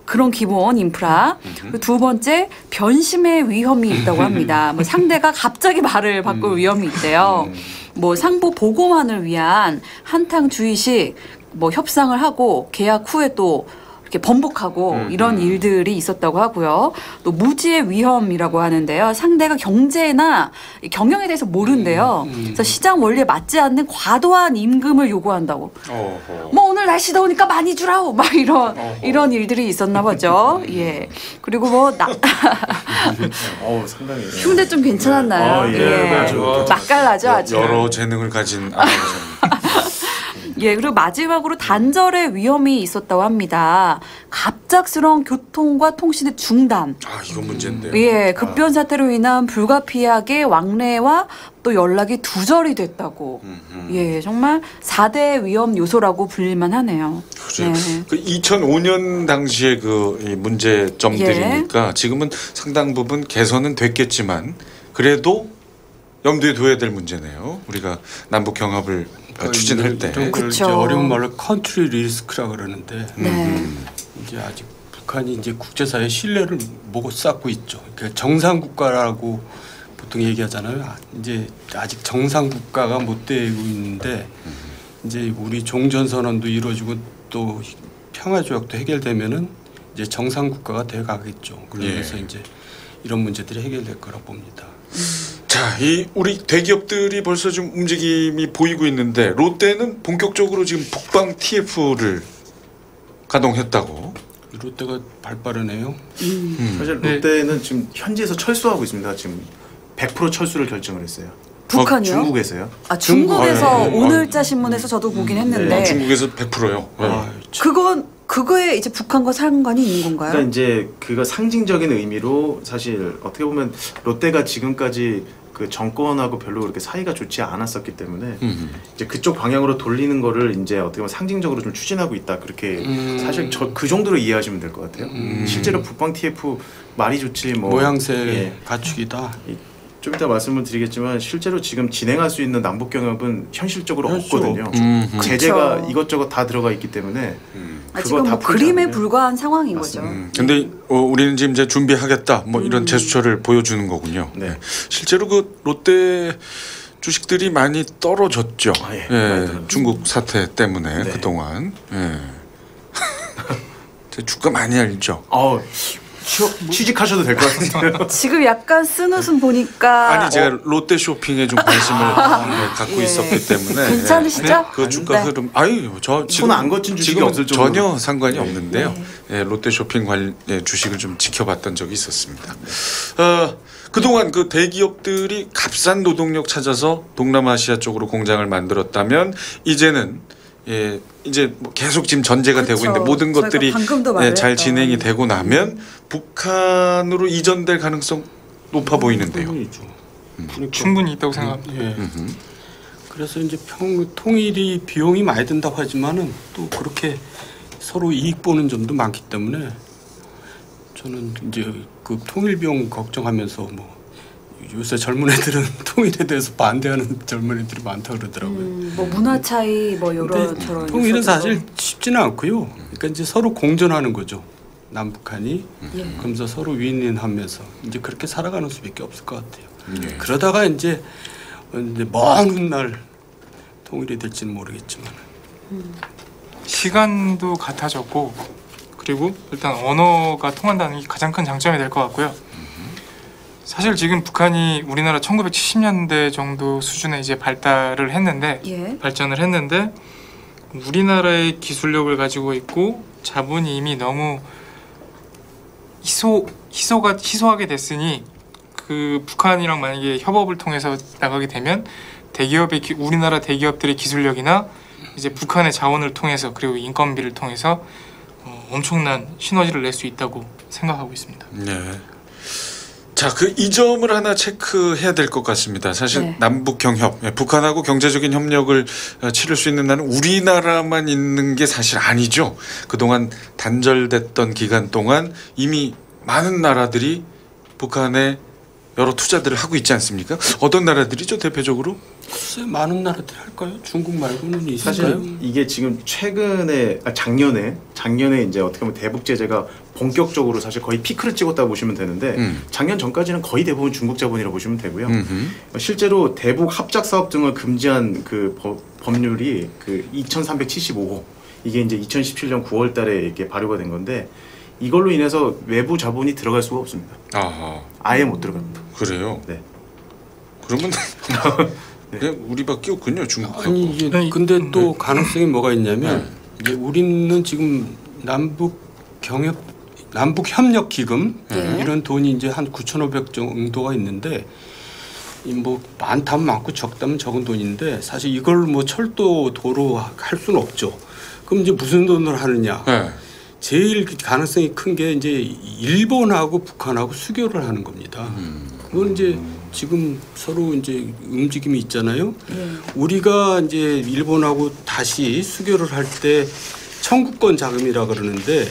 그런 기본 인프라. 그리고 두 번째 변심의 위험이 있다고 합니다. 뭐 상대가 갑자기 말을 바꿀 위험이 있대요. 뭐 상부 보고만을 위한 한탕 주의식 뭐 협상을 하고 계약 후에 또 이렇게 번복하고 이런 일들이 있었다고 하고요. 또 무지의 위험이라고 하는데요. 상대가 경제나 경영에 대해서 모른대요. 그래서 시장 원리에 맞지 않는 과도한 임금을 요구한다고. 어허. 뭐 오늘 날씨 더우니까 많이 주라고 막 이런 일들이 있었나 보죠. 예. 그리고 뭐 상당히 흉내 좀 괜찮았나요? 예, 아주 맛깔나죠 아주. 여러 재능을 가진 아나운서입니다. 예, 그리고 마지막으로 단절의 위험이 있었다고 합니다. 갑작스러운 교통과 통신의 중단. 아, 이건 문제인데요. 예, 급변 사태로 인한 불가피하게 왕래와 또 연락이 두절이 됐다고. 예, 정말 4대 위험 요소라고 불릴만 하네요. 그죠. 그 2005년 당시에 그 이 문제점들이니까 지금은 상당 부분 개선은 됐겠지만 그래도 염두에 둬야 될 문제네요. 우리가 남북 경합을 추진할 때. 이런 걸 이제 그쵸. 어려운 말로 컨트리 리스크라 그러는데 네. 이제 아직 북한이 이제 국제사회 신뢰를 못 쌓고 있죠. 그러니까 정상 국가라고 보통 얘기하잖아요. 이제 아직 정상 국가가 못 되고 있는데 이제 우리 종전선언도 이루어지고 또 평화 조약도 해결되면은 이제 정상 국가가 돼 가겠죠. 그러면서 예. 이제 이런 문제들이 해결될 거라 봅니다. 자, 이 우리 대기업들이 벌써 좀 움직임이 보이고 있는데 롯데는 본격적으로 지금 북방 TF를 가동했다고. 롯데가 발빠르네요. 사실 네. 롯데는 지금 현지에서 철수하고 있습니다. 지금 100% 철수를 결정을 했어요. 북한이요? 중국에서요. 아, 중국에서 예, 예. 오늘자 신문에서 저도 보긴 했는데 중국에서 100%요. 그거에 이제 북한과 상관이 있는 건가요? 그러니까 이제 그거 상징적인 의미로 사실 어떻게 보면 롯데가 지금까지 그 정권하고 별로 그렇게 사이가 좋지 않았었기 때문에 이제 그쪽 방향으로 돌리는 거를 이제 어떻게 보면 상징적으로 좀 추진하고 있다 그렇게 사실 그 정도로 이해하시면 될 것 같아요. 실제로 북방 TF 말이 좋지 뭐 모양새 예. 갖추기다. 좀 이따 말씀을 드리겠지만 실제로 지금 진행할 수 있는 남북 경협은 현실적으로 없거든요. 제재가 그쵸. 이것저것 다 들어가 있기 때문에 지금 뭐 풀지 그림에 않으면 불과한 상황인 거죠. 근데 우리는 지금 이제 준비하겠다 뭐 이런 제스처를 보여주는 거군요. 네. 네. 실제로 그 롯데 주식들이 많이 떨어졌죠. 아, 예. 예, 많이 떨어졌죠. 중국 사태 때문에 네. 그동안. 예. 주가 많이 알죠. 취직하셔도 될 것 같은데요. 지금 약간 쓴 웃음 보니까 아니 제가 롯데 쇼핑에 좀 관심을 갖고 예. 있었기 때문에 괜찮으시죠? 그 주가 네. 흐름 아유 저 지금 손안 거친 주식이 지금은 없을 정도로. 전혀 상관이 없는데요. 예, 롯데 쇼핑 주식을 좀 지켜봤던 적이 있었습니다. 그동안 그 대기업들이 값싼 노동력 찾아서 동남아시아 쪽으로 공장을 만들었다면 이제는 이제 뭐 계속 지금 전제가 그쵸. 되고 있는데 모든 저희가 것들이 방금도 잘 말했던. 진행이 되고 나면 북한으로 이전될 가능성 높아 보이는데요. 충분히죠. 그러니까, 충분히 있다고 생각합니다. 예. 그래서 이제 통일이 비용이 많이 든다고 하지만은 또 그렇게 서로 이익 보는 점도 많기 때문에 저는 이제 그 통일 비용 걱정하면서 뭐 요새 젊은 애들은 통일에 대해서 반대하는 젊은 애들이 많다 그러더라고요. 뭐 문화 차이 뭐 이런 근데 저런 통일은 요소들도. 사실 쉽지는 않고요. 그러니까 이제 서로 공존하는 거죠. 남북한이 예. 그러면서 서로 윈윈하면서 이제 그렇게 살아가는 수밖에 없을 것 같아요. 예. 그러다가 이제 먼 훗날 통일이 될지는 모르겠지만 시간도 같아졌고 그리고 일단 언어가 통한다는 게 가장 큰 장점이 될 것 같고요. 사실 지금 북한이 우리나라 1970년대 정도 수준의 이제 발달을 했는데 예. 발전을 했는데 우리나라의 기술력을 가지고 있고 자본이 이미 너무 희소하게 됐으니 그 북한이랑 만약에 협업을 통해서 나가게 되면 우리나라 대기업들의 기술력이나 이제 북한의 자원을 통해서 그리고 인건비를 통해서 엄청난 시너지를 낼 수 있다고 생각하고 있습니다. 네. 자, 그 이 점을 하나 체크해야 될 것 같습니다. 사실 네. 남북 경협, 북한하고 경제적인 협력을 치를 수 있는 나라는 우리나라만 있는 게 사실 아니죠. 그동안 단절됐던 기간 동안 이미 많은 나라들이 북한에 여러 투자들을 하고 있지 않습니까? 어떤 나라들이죠, 대표적으로? 글쎄 많은 나라들이 할까요? 중국 말고는 사실 있을까요? 이게 지금 최근에 작년에 이제 어떻게 보면 대북 제재가 본격적으로 사실 거의 피크를 찍었다고 보시면 되는데 작년 전까지는 거의 대부분 중국 자본이라고 보시면 되고요. 실제로 대북 합작 사업 등을 금지한 그 법률이 그 2375호 이게 이제 2017년 9월달에 이렇게 발효가 된 건데 이걸로 인해서 외부 자본이 들어갈 수가 없습니다. 아하, 아예 못 들어갑니다. 그래요? 네. 그러면 그냥 우리밖에 없군요, 중국하고. 아니 이게 근데 또 가능성이 뭐가 있냐면 이제 우리는 지금 남북 협력 기금 네. 이런 돈이 이제 한 9,500 정도가 있는데 뭐 많다면 많고 적다면 적은 돈인데 사실 이걸 뭐 철도 도로 할 수는 없죠. 그럼 이제 무슨 돈으로 하느냐? 네. 제일 가능성이 큰 게 이제 일본하고 북한하고 수교를 하는 겁니다. 그건 이제 지금 서로 이제 움직임이 있잖아요. 예. 우리가 이제 일본하고 다시 수교를 할 때 청구권 자금이라 그러는데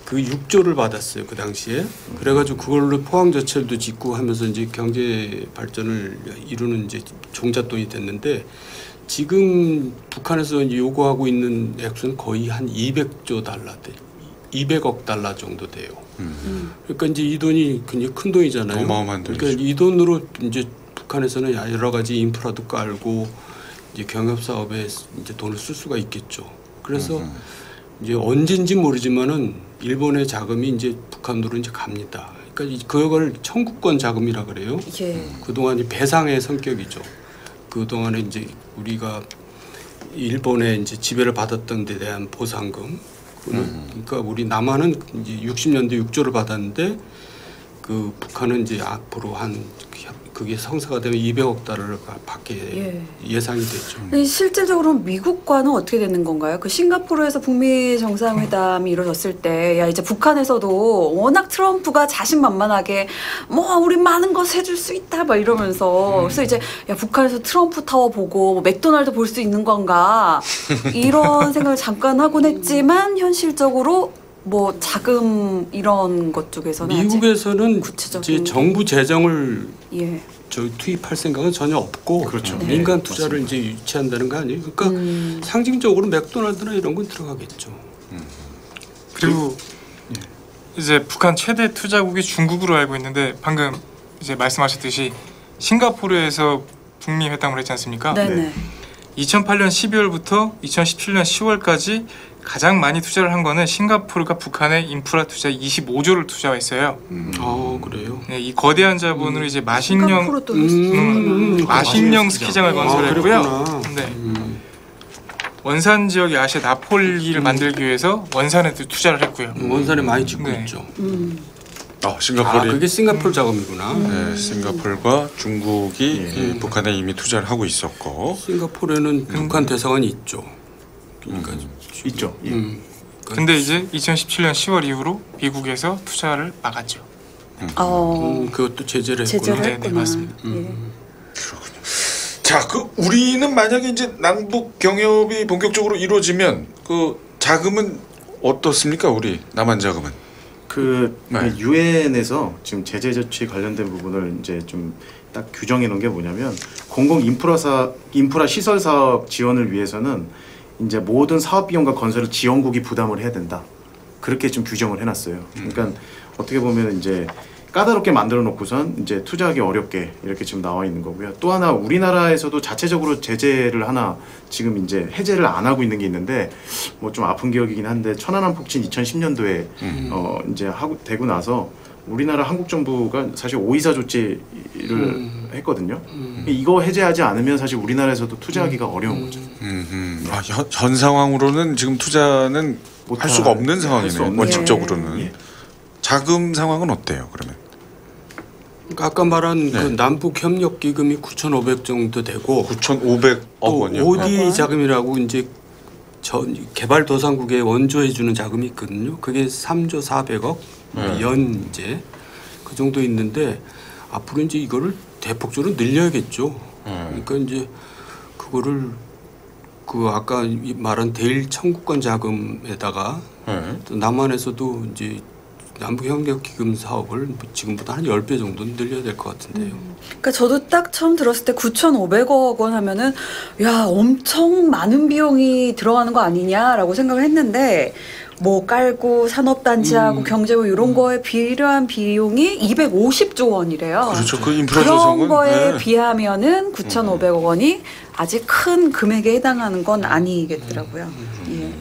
그 6조를 받았어요 그 당시에. 그래가지고 그걸로 포항저철도 짓고 하면서 이제 경제 발전을 이루는 이제 종잣돈이 됐는데 지금 북한에서 이제 요구하고 있는 액수는 거의 한 200조 달러 돼. 200억 달러 정도 돼요. 그러니까 이제 이 돈이 굉장히 큰 돈이잖아요. 어마어마한 돈이죠. 그러니까 이 돈으로 이제 북한에서는 여러 가지 인프라도 깔고 이제 경협 사업에 이제 돈을 쓸 수가 있겠죠. 그래서 이제 언젠지 모르지만은 일본의 자금이 이제 북한으로 이제 갑니다. 그러니까 그걸 청구권 자금이라 그래요. 예. 그동안 배상의 성격이죠. 그동안에 이제 우리가 일본에 이제 지배를 받았던 데 대한 보상금. 그러니까 우리 남한은 이제 60년대 6조를 받았는데 그 북한은 이제 앞으로 그게 성사가 되면 200억 달러를 받게 예상이 되죠. 실질적으로 미국과는 어떻게 되는 건가요? 그 싱가포르에서 북미 정상회담이 이루어졌을 때, 야 이제 북한에서도 워낙 트럼프가 자신만만하게 뭐 우리 많은 것 해줄 수 있다 막 이러면서 그래서 이제 야 북한에서 트럼프 타워 보고 뭐 맥도날드 볼 수 있는 건가 이런 생각을 잠깐 하곤 했지만 현실적으로 뭐 자금 이런 것 쪽에서는 미국에서는 구체적인 이제 정부 재정을 예. 투입할 생각은 전혀 없고 그렇죠. 네. 민간 투자를 이제 유치한다는 거 아니에요. 그러니까 상징적으로 맥도날드나 이런 건 들어가겠죠. 그리고 이제 북한 최대 투자국이 중국으로 알고 있는데 방금 이제 말씀하셨듯이 싱가포르에서 북미 회담을 했지 않습니까? 네네. 2008년 12월부터 2017년 10월까지 가장 많이 투자를 한 거는 싱가포르가 북한의 인프라 투자 25조를 투자했어요. 그래요. 네, 이 거대한 자본으로 이제 마신령 싱가포르도 마신령 스키장을 건설했고요. 그랬구나. 네. 원산 지역의 아시아 나폴리를 만들기 위해서 원산에도 투자를 했고요. 원산에 많이 짓고 네. 있죠. 싱가포르. 그게 싱가포르 자금이구나. 네, 싱가포르가 중국이 북한에 이미 투자를 하고 있었고. 싱가포르에는 북한 대사관이 있죠. 그러니까 있죠. 예. 근데 이제 2017년 10월 이후로 미국에서 투자를 막았죠. 그것도 제재를 했구나. 제재를 네, 했구나. 네, 맞습니다. 예. 자, 그 우리는 만약에 이제 남북 경협이 본격적으로 이루어지면 그 자금은 어떻습니까? 우리 남한 자금은? 네. 유엔에서 지금 제재 조치 관련된 부분을 이제 좀 딱 규정해 놓은 게 뭐냐면 공공 인프라 시설 사업 지원을 위해서는 이제 모든 사업 비용과 건설을 지원국이 부담을 해야 된다. 그렇게 좀 규정을 해놨어요. 그러니까 어떻게 보면 이제 까다롭게 만들어 놓고선 이제 투자하기 어렵게 이렇게 지금 나와 있는 거고요. 또 하나 우리나라에서도 자체적으로 제재를 하나 지금 이제 해제를 안 하고 있는 게 있는데 뭐 좀 아픈 기억이긴 한데 천안함 폭진 2010년도에 이제 하고 되고 나서 우리나라 한국 정부가 사실 오이사 조치를 했거든요. 이거 해제하지 않으면 사실 우리나라에서도 투자하기가 어려운 거죠. 현 상황으로는 지금 투자는 할 수가 없는 할 수 상황이네요. 없는 원칙적으로는. 예. 자금 상황은 어때요? 그러면? 그러니까 아까 말한 그 남북 협력 기금이 9,500 정도 되고 9,500억 또 원이요. OD 자금이라고 이제 개발도상국에 원조해 주는 자금이 있거든요. 그게 3조 400억 연 이제 그 정도 있는데 앞으로 이제 이거를 대폭적으로 늘려야겠죠. 그러니까 이제 그거를 그 아까 말한 대일 청구권 자금에다가 또 남한에서도 이제 남북협력기금 사업을 지금보다 한 10배 정도는 늘려야 될 것 같은데요. 그러니까 저도 딱 처음 들었을 때 9,500억 원 하면은 야 엄청 많은 비용이 들어가는 거 아니냐라고 생각을 했는데 뭐 깔고 산업단지하고 경제부 이런 거에 필요한 비용이 250조 원이래요. 그렇죠. 그 인프라 그런 조성은 거에 비하면은 9,500억 원이 아직 큰 금액에 해당하는 건 아니겠더라고요. 예.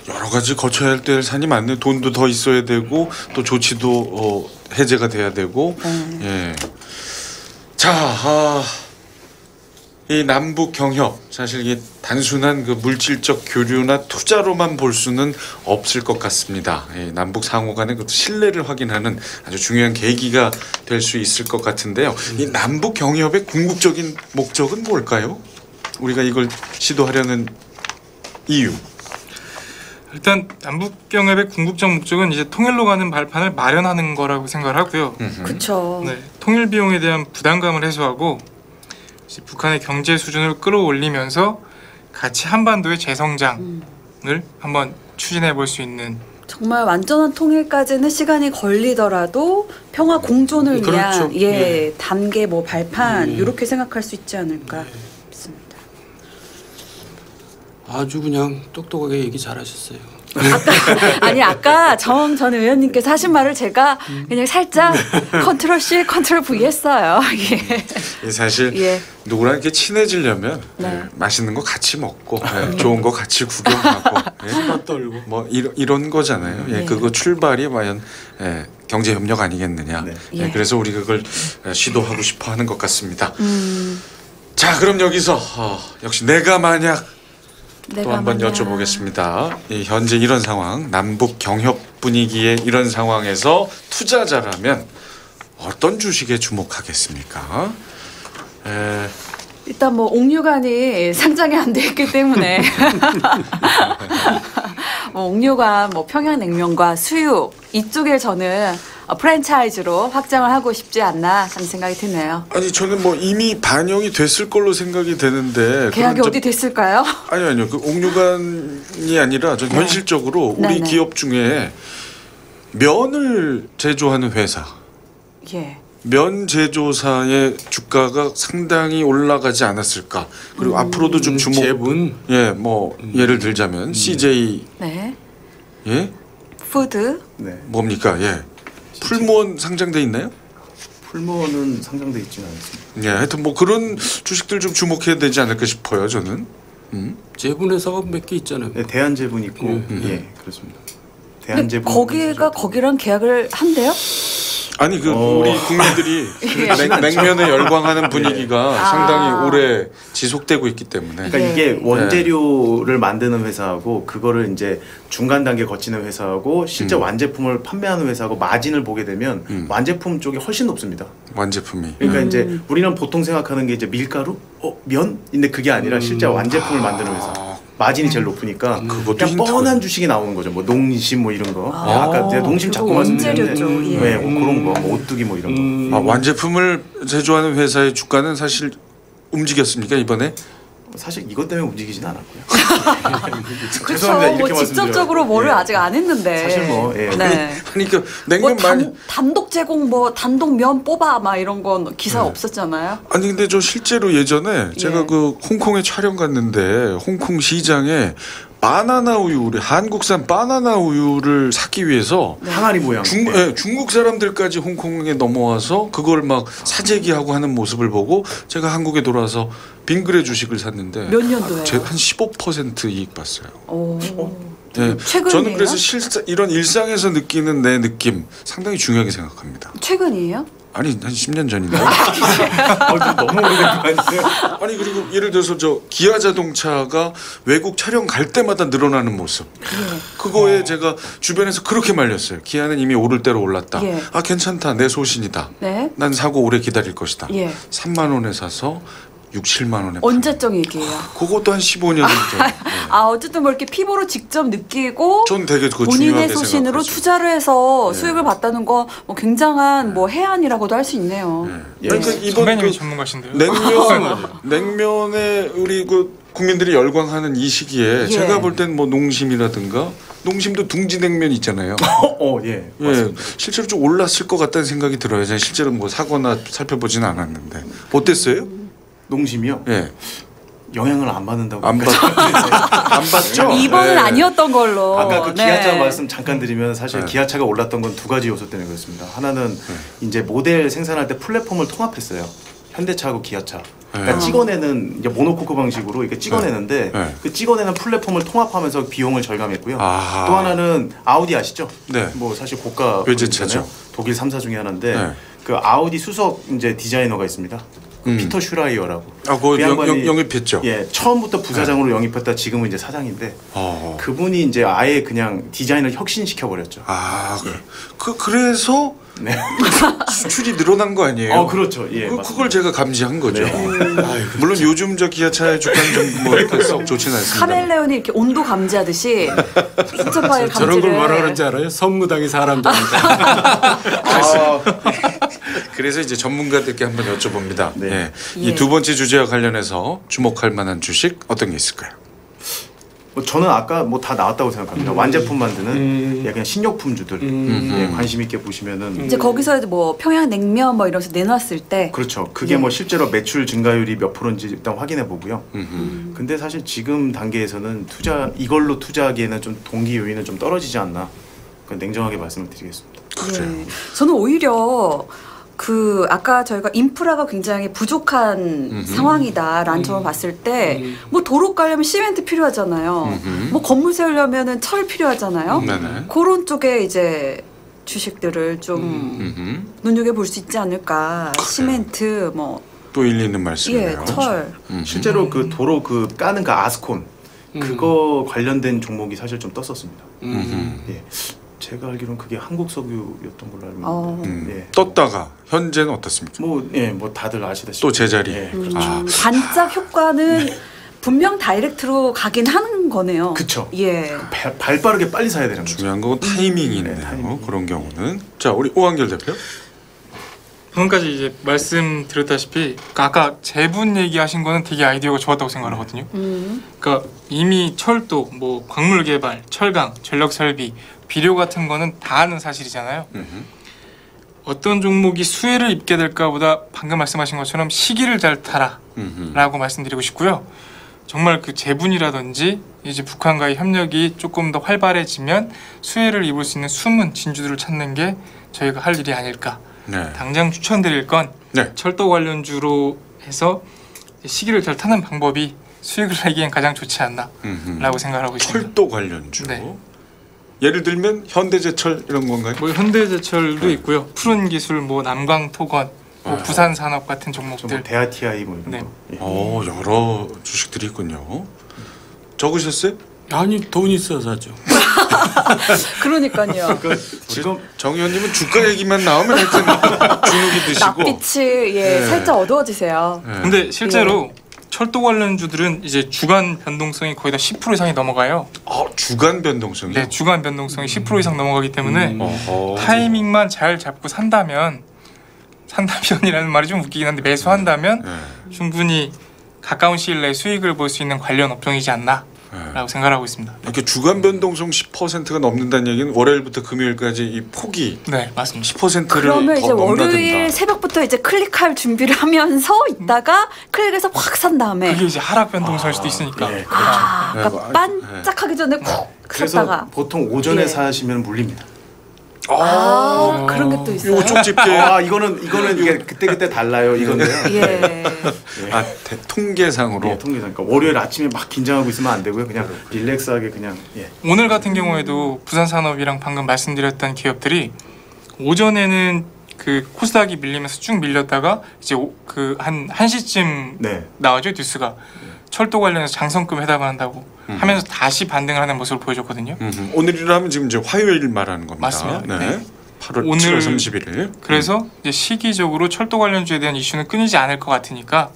여러 가지 거쳐야 할 때 산이 많네. 돈도 더 있어야 되고 또 조치도 해제가 돼야 되고. 예. 자, 이 남북 경협 사실 이게 단순한 그 물질적 교류나 투자로만 볼 수는 없을 것 같습니다. 이 남북 상호 간의 그 신뢰를 확인하는 아주 중요한 계기가 될 수 있을 것 같은데요. 이 남북 경협의 궁극적인 목적은 뭘까요? 우리가 이걸 시도하려는 이유. 일단 남북 경협의 궁극적 목적은 이제 통일로 가는 발판을 마련하는 거라고 생각을 하고요. 그렇죠. 네, 통일 비용에 대한 부담감을 해소하고 이제 북한의 경제 수준을 끌어올리면서 같이 한반도의 재성장을 한번 추진해 볼 수 있는. 정말 완전한 통일까지는 시간이 걸리더라도 평화 공존을 그렇죠. 위한 단계 뭐 발판 이렇게 생각할 수 있지 않을까 싶습니다. 아주 그냥 똑똑하게 얘기 잘하셨어요. 아니 아까 전 의원님께서 하신 말을 제가 그냥 살짝 컨트롤 C, 컨트롤 V 했어요. 예. 사실 예. 누구랑 이렇게 친해지려면 네. 맛있는 거 같이 먹고 좋은 거 같이 구경하고 수다 떨고 뭐 이런 거잖아요. 예, 네. 그거 출발이 과연 경제 협력 아니겠느냐. 네. 예. 그래서 우리 그걸 시도하고 싶어 하는 것 같습니다. 자, 그럼 여기서 역시 내가 만약 또 한번 여쭤보겠습니다. 현재 이런 상황, 남북 경협 분위기의 이런 상황에서 투자자라면 어떤 주식에 주목하겠습니까? 일단 뭐 옥류관이 상장이 안 돼 있기 때문에 뭐 옥류관, 뭐 평양냉면과 수육 이쪽에 저는 프랜차이즈로 확장을 하고 싶지 않나 하는 생각이 드네요. 아니 저는 뭐 이미 반영이 됐을 걸로 생각이 되는데 계약이 그런 어디 됐을까요? 아니요 그 옥류관이 아니라 전 현실적으로 우리 네네. 기업 중에 면을 제조하는 회사 예. 면 제조사의 주가가 상당히 올라가지 않았을까. 그리고 앞으로도 좀 주목. 제분 뭐 예를 들자면 CJ 네. 예 푸드. 네. 뭡니까 풀무원 상장돼 있나요? 풀모는 상장돼 있지는 않습니다. 예 하여튼 뭐 그런 주식들 좀 주목해야 되지 않을까 싶어요 저는. 제분 회사가 몇 개 있잖아요. 네, 대한제분 있고 예 그렇습니다. 근데 대한제분 거기가 거기랑 계약을 한대요? 아니 우리 국민들이 예. 냉면에 열광하는 분위기가 상당히 오래 지속되고 있기 때문에. 그러니까 네. 이게 원재료를 만드는 회사하고 그거를 이제 중간 단계 거치는 회사하고 실제 완제품을 판매하는 회사하고 마진을 보게 되면 완제품 쪽이 훨씬 높습니다. 완제품이. 그러니까 이제 우리는 보통 생각하는 게 이제 밀가루, 면인데 그게 아니라 실제 완제품을 만드는 회사. 마진이 제일 높으니까 그것도 그냥 힌트가 뻔한 주식이 나오는 거죠. 뭐 농심 뭐 이런 거. 아까 제가 농심 자꾸 그거 말씀드렸는데 원재료죠. 예. 네, 뭐 그런 거, 뭐 오뚜기 뭐 이런 거. 완제품을 제조하는 회사의 주가는 사실 움직였습니까 이번에? 사실 이것 때문에 움직이진 않았고요. 그렇죠. 죄송합니다. 이렇게 뭐 직접적으로 말씀드려요. 뭐를 예. 아직 안 했는데. 사실 뭐, 예. 네. 아니 그 뭐 냉면 많이. 단독 제공 뭐 단독 면 뽑아 막 이런 건 기사 없었잖아요. 아니 근데 저 실제로 예전에 제가 예. 그 홍콩에 촬영 갔는데 홍콩 시장에 바나나 우유, 우리 한국산 바나나 우유를 사기 위해서 항아리 모양. 중국 사람들까지 홍콩에 넘어와서 그걸 막 사재기하고 하는 모습을 보고 제가 한국에 돌아와서 빙그레 주식을 샀는데 몇 년도에요? 제가 한 15% 이익 봤어요. 오. 네, 최근이에요? 저는 그래서 이런 일상에서 느끼는 내 느낌 상당히 중요하게 생각합니다. 최근이에요? 아니 한 10년 전인데. 너무 오래된 거 아니에요? 아니 그리고 예를 들어서 저 기아 자동차가 외국 촬영 갈 때마다 늘어나는 모습. 그거에 제가 주변에서 그렇게 말렸어요. 기아는 이미 오를 대로 올랐다. 예. 아 괜찮다. 내 소신이다. 네. 난 사고 오래 기다릴 것이다. 예. 3만 원에 사서 6, 7만 원에 언제적 얘기예요? 그것도 한 15년 전. 네. 아 어쨌든 뭐 이렇게 피부로 직접 느끼고 전 되게 그거 본인의 중요하게 소신으로 생각하죠. 투자를 해서 네. 수익을 봤다는 거 뭐 굉장한 뭐 해안이라고도 할 수 있네요. 네. 그러니까 예. 이번 선배님이 그 전문가신데요. 냉면에 우리 그 국민들이 열광하는 이 시기에 예. 제가 볼 땐 뭐 농심이라든가 농심도 둥지냉면 있잖아요. 예. 예, 실제로 좀 올랐을 것 같다는 생각이 들어요. 제가 실제로 뭐 사거나 살펴보지는 않았는데 어땠어요? 농심이요? 예, 영향을 안 받는다고. 안 봤죠? 이번은 예. 아니었던 걸로. 아까 그 네. 기아차 말씀 잠깐 드리면 사실 네. 기아차가 올랐던 건 두 가지 요소 때문에 그렇습니다. 하나는 이제 모델 생산할 때 플랫폼을 통합했어요. 현대차하고 기아차. 그러니까 네. 찍어내는 이제 모노코크 방식으로 이렇게 찍어내는데 네. 그 찍어내는 플랫폼을 통합하면서 비용을 절감했고요. 아하. 또 하나는 아우디 아시죠? 네. 뭐 사실 고가 외제차죠. 브랜드잖아요. 독일 3사 중에 하나인데 네. 그 아우디 수석 이제 디자이너가 있습니다. 그 음. 피터 슈라이어라고. 아, 그거 그 양반이 영입했죠. 예, 처음부터 부사장으로 영입했다 지금은 이제 사장인데 어. 그분이 이제 아예 그냥 디자인을 혁신시켜 버렸죠. 아, 그래서 네. 수출이 늘어난 거 아니에요? 그렇죠. 예. 그걸 맞습니다. 제가 감지한 거죠. 네. 아유, 물론 요즘 저 기아차의 주가는 좀뭐썩 좋지는 않습니다. 카멜레온이 이렇게 온도 감지하듯이 인천파의 저런 걸 감지를. 뭐라 그러는지 알아요? 선무당이 사람들한테. 그래서 이제 전문가들께 한번 여쭤봅니다. 네. 예. 예. 이 두 번째 주제와 관련해서 주목할 만한 주식 어떤 게 있을까요? 뭐 저는 아까 뭐 다 나왔다고 생각합니다. 완제품 만드는 약간 신용품주들 예, 관심 있게 보시면은 이제 거기서 이제 뭐 평양냉면 뭐 이러면서 내놨을 때 그렇죠. 그게 예. 뭐 실제로 매출 증가율이 몇 프로인지 일단 확인해 보고요. 근데 사실 지금 단계에서는 이걸로 투자하기에는 좀 동기 요인은 좀 떨어지지 않나. 그건 냉정하게 말씀을 드리겠습니다. 예. 저는 오히려 그 아까 저희가 인프라가 굉장히 부족한 상황이다라는 점을 봤을 때 뭐 도로 가려면 시멘트 필요하잖아요. 뭐 건물 세우려면은 철 필요하잖아요. 네네. 그런 쪽에 이제 주식들을 좀 눈여겨 볼 수 있지 않을까. 시멘트 뭐 또 일리 있는 말씀이네요. 예, 철. 실제로 그 도로 그 까는 그 아스콘 그거 관련된 종목이 사실 좀 떴었습니다. 예. 제가 알기로는 그게 한국석유였던 걸로 알고 있는데. 예. 떴다가 현재는 어떻습니까? 뭐 다들 아시다시피 또 제자리. 예, 그렇죠. 반짝 효과는 분명 다이렉트로 가긴 하는 거네요. 그쵸. 예. 발 빠르게 빨리 사야 되는 거죠. 중요한 건 타이밍이네요. 네, 타이밍. 그런 경우는. 자, 우리 오한결 대표. 방금까지 이제 말씀드렸다시피 아까 재분 얘기하신 거는 되게 아이디어가 좋았다고 생각하거든요. 그러니까 이미 철도, 뭐 광물 개발, 철강, 전력 설비, 비료 같은 거는 다 아는 사실이잖아요. 어떤 종목이 수혜를 입게 될까보다 방금 말씀하신 것처럼 시기를 잘 타라라고 말씀드리고 싶고요. 정말 그 재분이라든지 이제 북한과의 협력이 조금 더 활발해지면 수혜를 입을 수 있는 숨은 진주들을 찾는 게 저희가 할 일이 아닐까. 네. 당장 추천드릴 건 네. 철도 관련주로 해서 시기를 잘 타는 방법이 수익을 내기엔 가장 좋지 않나라고 생각하고 있습니다. 철도 관련주. 네. 예를 들면 현대제철 이런 건가요? 뭐 현대제철도 있고요. 푸른기술, 뭐 남광토건, 뭐 부산산업 같은 종목들. 뭐 대아TI 뭐 이런 네. 거. 예. 여러 주식들이 있군요. 적으셨어요? 아니 돈 있어 사죠. 그러니까요. 지금 정 의원님은 주가 얘기만 나오면 하여튼 주눅이 드시고. 낯빛이 예, 네. 살짝 어두워지세요. 네. 근데 실제로 철도 관련주들은 이제 주간 변동성이 거의 다 10% 이상이 넘어가요. 주간 변동성이. 네, 주간 변동성이 10% 이상 넘어가기 때문에 어허. 타이밍만 잘 잡고 산다면이라는 말이 좀 웃기긴 한데 매수한다면 네. 충분히 가까운 시일 내에 수익을 볼 수 있는 관련 업종이지 않나 라고 생각하고 있습니다. 이렇게 주간 변동성 10%가 넘는다는 얘기는 월요일부터 금요일까지 이 폭이 네, 맞습니다. 10%를 그러면 이제 더 월요일 넘나든다. 새벽부터 이제 클릭할 준비를 하면서 있다가 클릭해서 확 산 다음에 그게 이제 하락 변동성일 수도 있으니까. 예, 아, 네, 그러니까 뭐, 반짝하기 전에 콕 그래서 샀다가 보통 오전에 예. 사시면 물립니다. 그런 게 또 있어요. 요 쪽집게 이거는 이게 그때 달라요. 이건데요. 예. 통계상으로 예, 통계상. 그러니까 월요일 아침에 막 긴장하고 있으면 안 되고요. 그냥 릴렉스하게 그냥 예. 오늘 같은 경우에도 부산산업이랑 방금 말씀드렸던 기업들이 오전에는 그 코스닥이 밀리면서 쭉 밀렸다가 이제 그 한 1시쯤 네. 나오죠 뉴스가 철도 관련해서 장성금 회담을 한다고 하면서 다시 반등을 하는 모습을 보여줬거든요. 오늘이라면 지금 이제 화요일 말하는 겁니다. 맞습니다. 네. 네. 8월 오늘 7월 31일. 그래서 이제 시기적으로 철도 관련주에 대한 이슈는 끊이지 않을 것 같으니까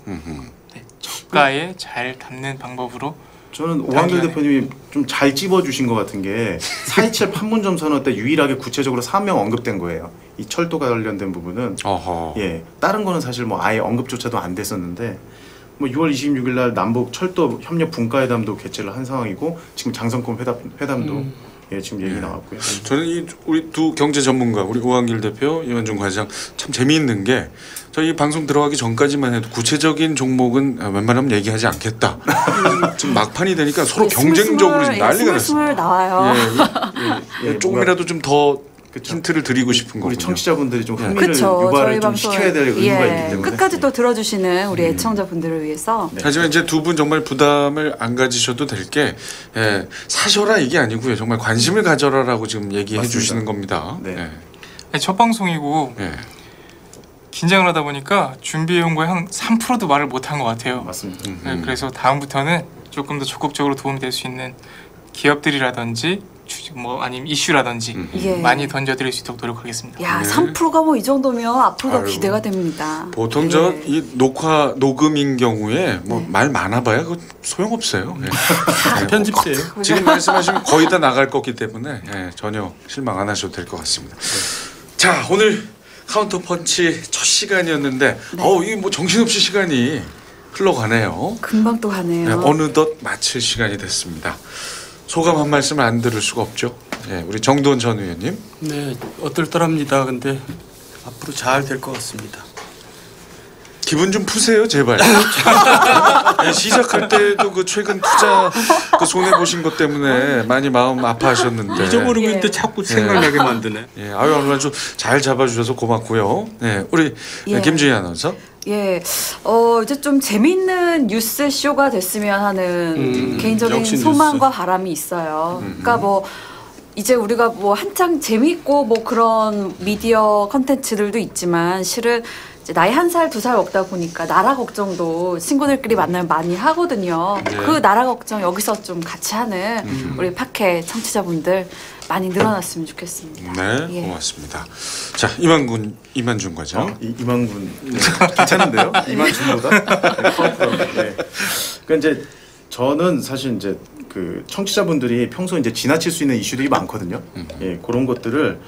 저가에 잘 담는 방법으로 저는 오한길 단기간에. 대표님이 좀 잘 찝어주신 것 같은 게 427 판문점 선언 때 유일하게 구체적으로 3명 언급된 거예요. 이 철도가 관련된 부분은 어허. 예 다른 거는 사실 뭐 아예 언급조차도 안 됐었는데 뭐 6월 26일 날 남북 철도 협력 분과회담도 개최를 한 상황이고 지금 장성권 회담도 예 지금 얘기 나왔고요. 저는 이 우리 두 경제 전문가 우리 오한길 대표 이완중 과장 참 재미있는 게 저희 방송 들어가기 전까지만 해도 구체적인 종목은 웬만하면 얘기하지 않겠다. 지금 막판이 되니까 서로 경쟁적으로 지금 난리가 났습니다. 스물 나와요. 예, 조금이라도 좀 더 그쵸. 힌트를 드리고 싶은 우리 거군요. 청취자분들이 좀 예. 흥미를 그렇죠. 유발을 저희 좀 방송 시켜야 될 의무가 있기 때문에 끝까지 또 들어주시는 우리 애청자분들을 위해서 네. 하지만 이제 두 분 정말 부담을 안 가지셔도 될 게 사셔라 이게 아니고요. 정말 관심을 가져라라고 지금 얘기해 맞습니다. 주시는 겁니다. 네. 첫 방송이고 예. 긴장을 하다 보니까 준비해온 거에 한 3%도 말을 못한 것 같아요. 맞습니다. 네, 그래서 다음부터는 조금 더 적극적으로 도움이 될 수 있는 기업들이라든지 뭐 아니면 이슈라든지 예. 많이 던져드릴 수 있도록 노력하겠습니다. 야 네. 3%가 뭐 이 정도면 앞으로 더 아유. 기대가 됩니다. 보통 예. 저 이 녹음인 경우에 뭐 말 많아봐야 그 소용없어요. 예. 편집돼요. 지금 말씀하시면 거의 다 나갈 거기 때문에 전혀 실망 안 하셔도 될 것 같습니다. 자 오늘 카운터 펀치 첫 시간이었는데 이게 뭐 정신없이 시간이 흘러가네요. 금방 또 가네요. 네, 어느덧 마칠 시간이 됐습니다. 소감 한 말씀 안 들을 수가 없죠. 우리 정도원 전 의원님. 네, 어떨떨합니다. 근데 앞으로 잘 될 것 같습니다. 기분 좀 푸세요, 제발. 시작할 때도 그 최근 투자 그 손해 보신 것 때문에 많이 마음 아파하셨는데. 잊어버리고 예. 있는데 자꾸 생각나게 만드네. 아유 오늘 아주 잘 잡아주셔서 고맙고요. 우리 예. 김주희 아나운서. 예, 이제 좀 재밌는 뉴스 쇼가 됐으면 하는 개인적인 역시 소망과 바람이 있어요. 그러니까 뭐 이제 우리가 뭐 한창 재밌고 뭐 그런 미디어 컨텐츠들도 있지만 실은 이제 나이 1살, 2살 먹다 보니까 나라 걱정도 친구들끼리 만나면 많이 하거든요. 네. 그 나라 걱정 여기서 좀 같이 하는 우리 팟캐 청취자분들 많이 늘어났으면 좋겠습니다. 네, 예. 고맙습니다. 자 이만준 과장. 이만군 괜찮은데요? 이만준보다 네. 그러니까 이제 저는 사실 이제 그 청취자분들이 평소 이제 지나칠 수 있는 이슈들이 많거든요. 예, 그런 것들을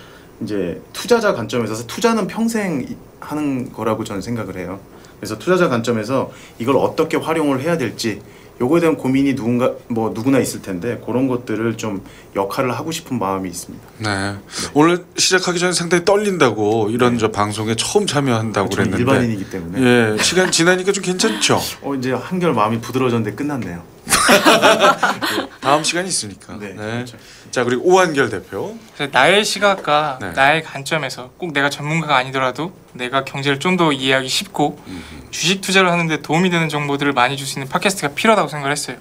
이제 투자자 관점에서 투자는 평생 하는 거라고 저는 생각을 해요. 그래서 투자자 관점에서 이걸 어떻게 활용을 해야 될지 요거에 대한 고민이 누구나 있을 텐데 그런 것들을 좀 역할을 하고 싶은 마음이 있습니다. 네. 오늘 시작하기 전에 상당히 떨린다고 이런 저 방송에 처음 참여한다고 저는 그랬는데. 일반인이기 때문에 시간 지나니까 좀 괜찮죠. 이제 한결 마음이 부드러워졌는데 끝났네요. 다음 시간이 있으니까. 네, 그렇죠. 자 그리고 오한결 대표. 그래서 나의 시각과 네. 나의 관점에서 꼭 내가 전문가가 아니더라도 내가 경제를 좀 더 이해하기 쉽고 주식 투자를 하는데 도움이 되는 정보들을 많이 줄 수 있는 팟캐스트가 필요하다고 생각을 했어요.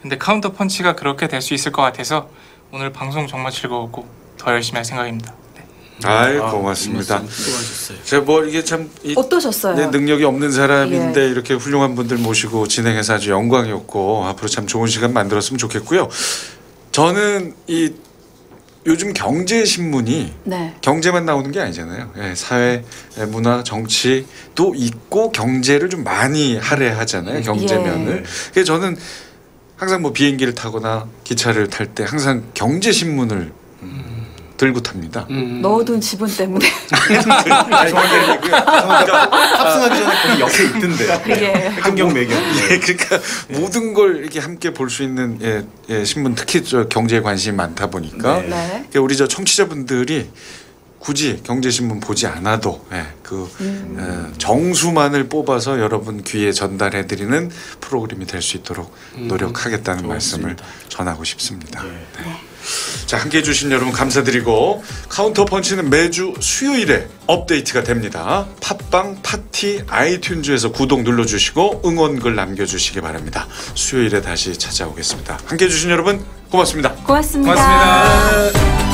근데 카운터 펀치가 그렇게 될 수 있을 것 같아서 오늘 방송 정말 즐거웠고 더 열심히 할 생각입니다. 네. 아이 고맙습니다. 수고하셨어요. 제가 뭐 이게 참 어떠셨어요? 능력이 없는 사람인데 이렇게 훌륭한 분들 모시고 진행해서 아주 영광이었고 앞으로 참 좋은 시간 만들었으면 좋겠고요. 저는 이 요즘 경제신문이 네. 경제만 나오는 게 아니잖아요. 사회, 문화, 정치도 있고 경제를 좀 많이 할애하잖아요. 경제면을. 그래서 저는 항상 뭐 비행기를 타거나 기차를 탈 때 항상 경제신문을 들고 탑니다. 넣어둔 지분 때문에. 탑승하기 전에 거기 옆에 있던데. 예. 환경 매경. 예, 그러니까 모든 걸 이렇게 함께 볼 수 있는 신문 특히 저 경제에 관심이 많다 보니까 네. 네. 그러니까 우리 저 청취자분들이 굳이 경제신문 보지 않아도 정수만을 뽑아서 여러분 귀에 전달해드리는 프로그램이 될 수 있도록 노력하겠다는 말씀을 전하고 싶습니다. 네. 자, 함께해 주신 여러분 감사드리고 카운터펀치는 매주 수요일에 업데이트가 됩니다. 팟빵, 파티, 아이튠즈에서 구독 눌러주시고 응원글 남겨주시기 바랍니다. 수요일에 다시 찾아오겠습니다. 함께해 주신 여러분 고맙습니다. 고맙습니다. 고맙습니다.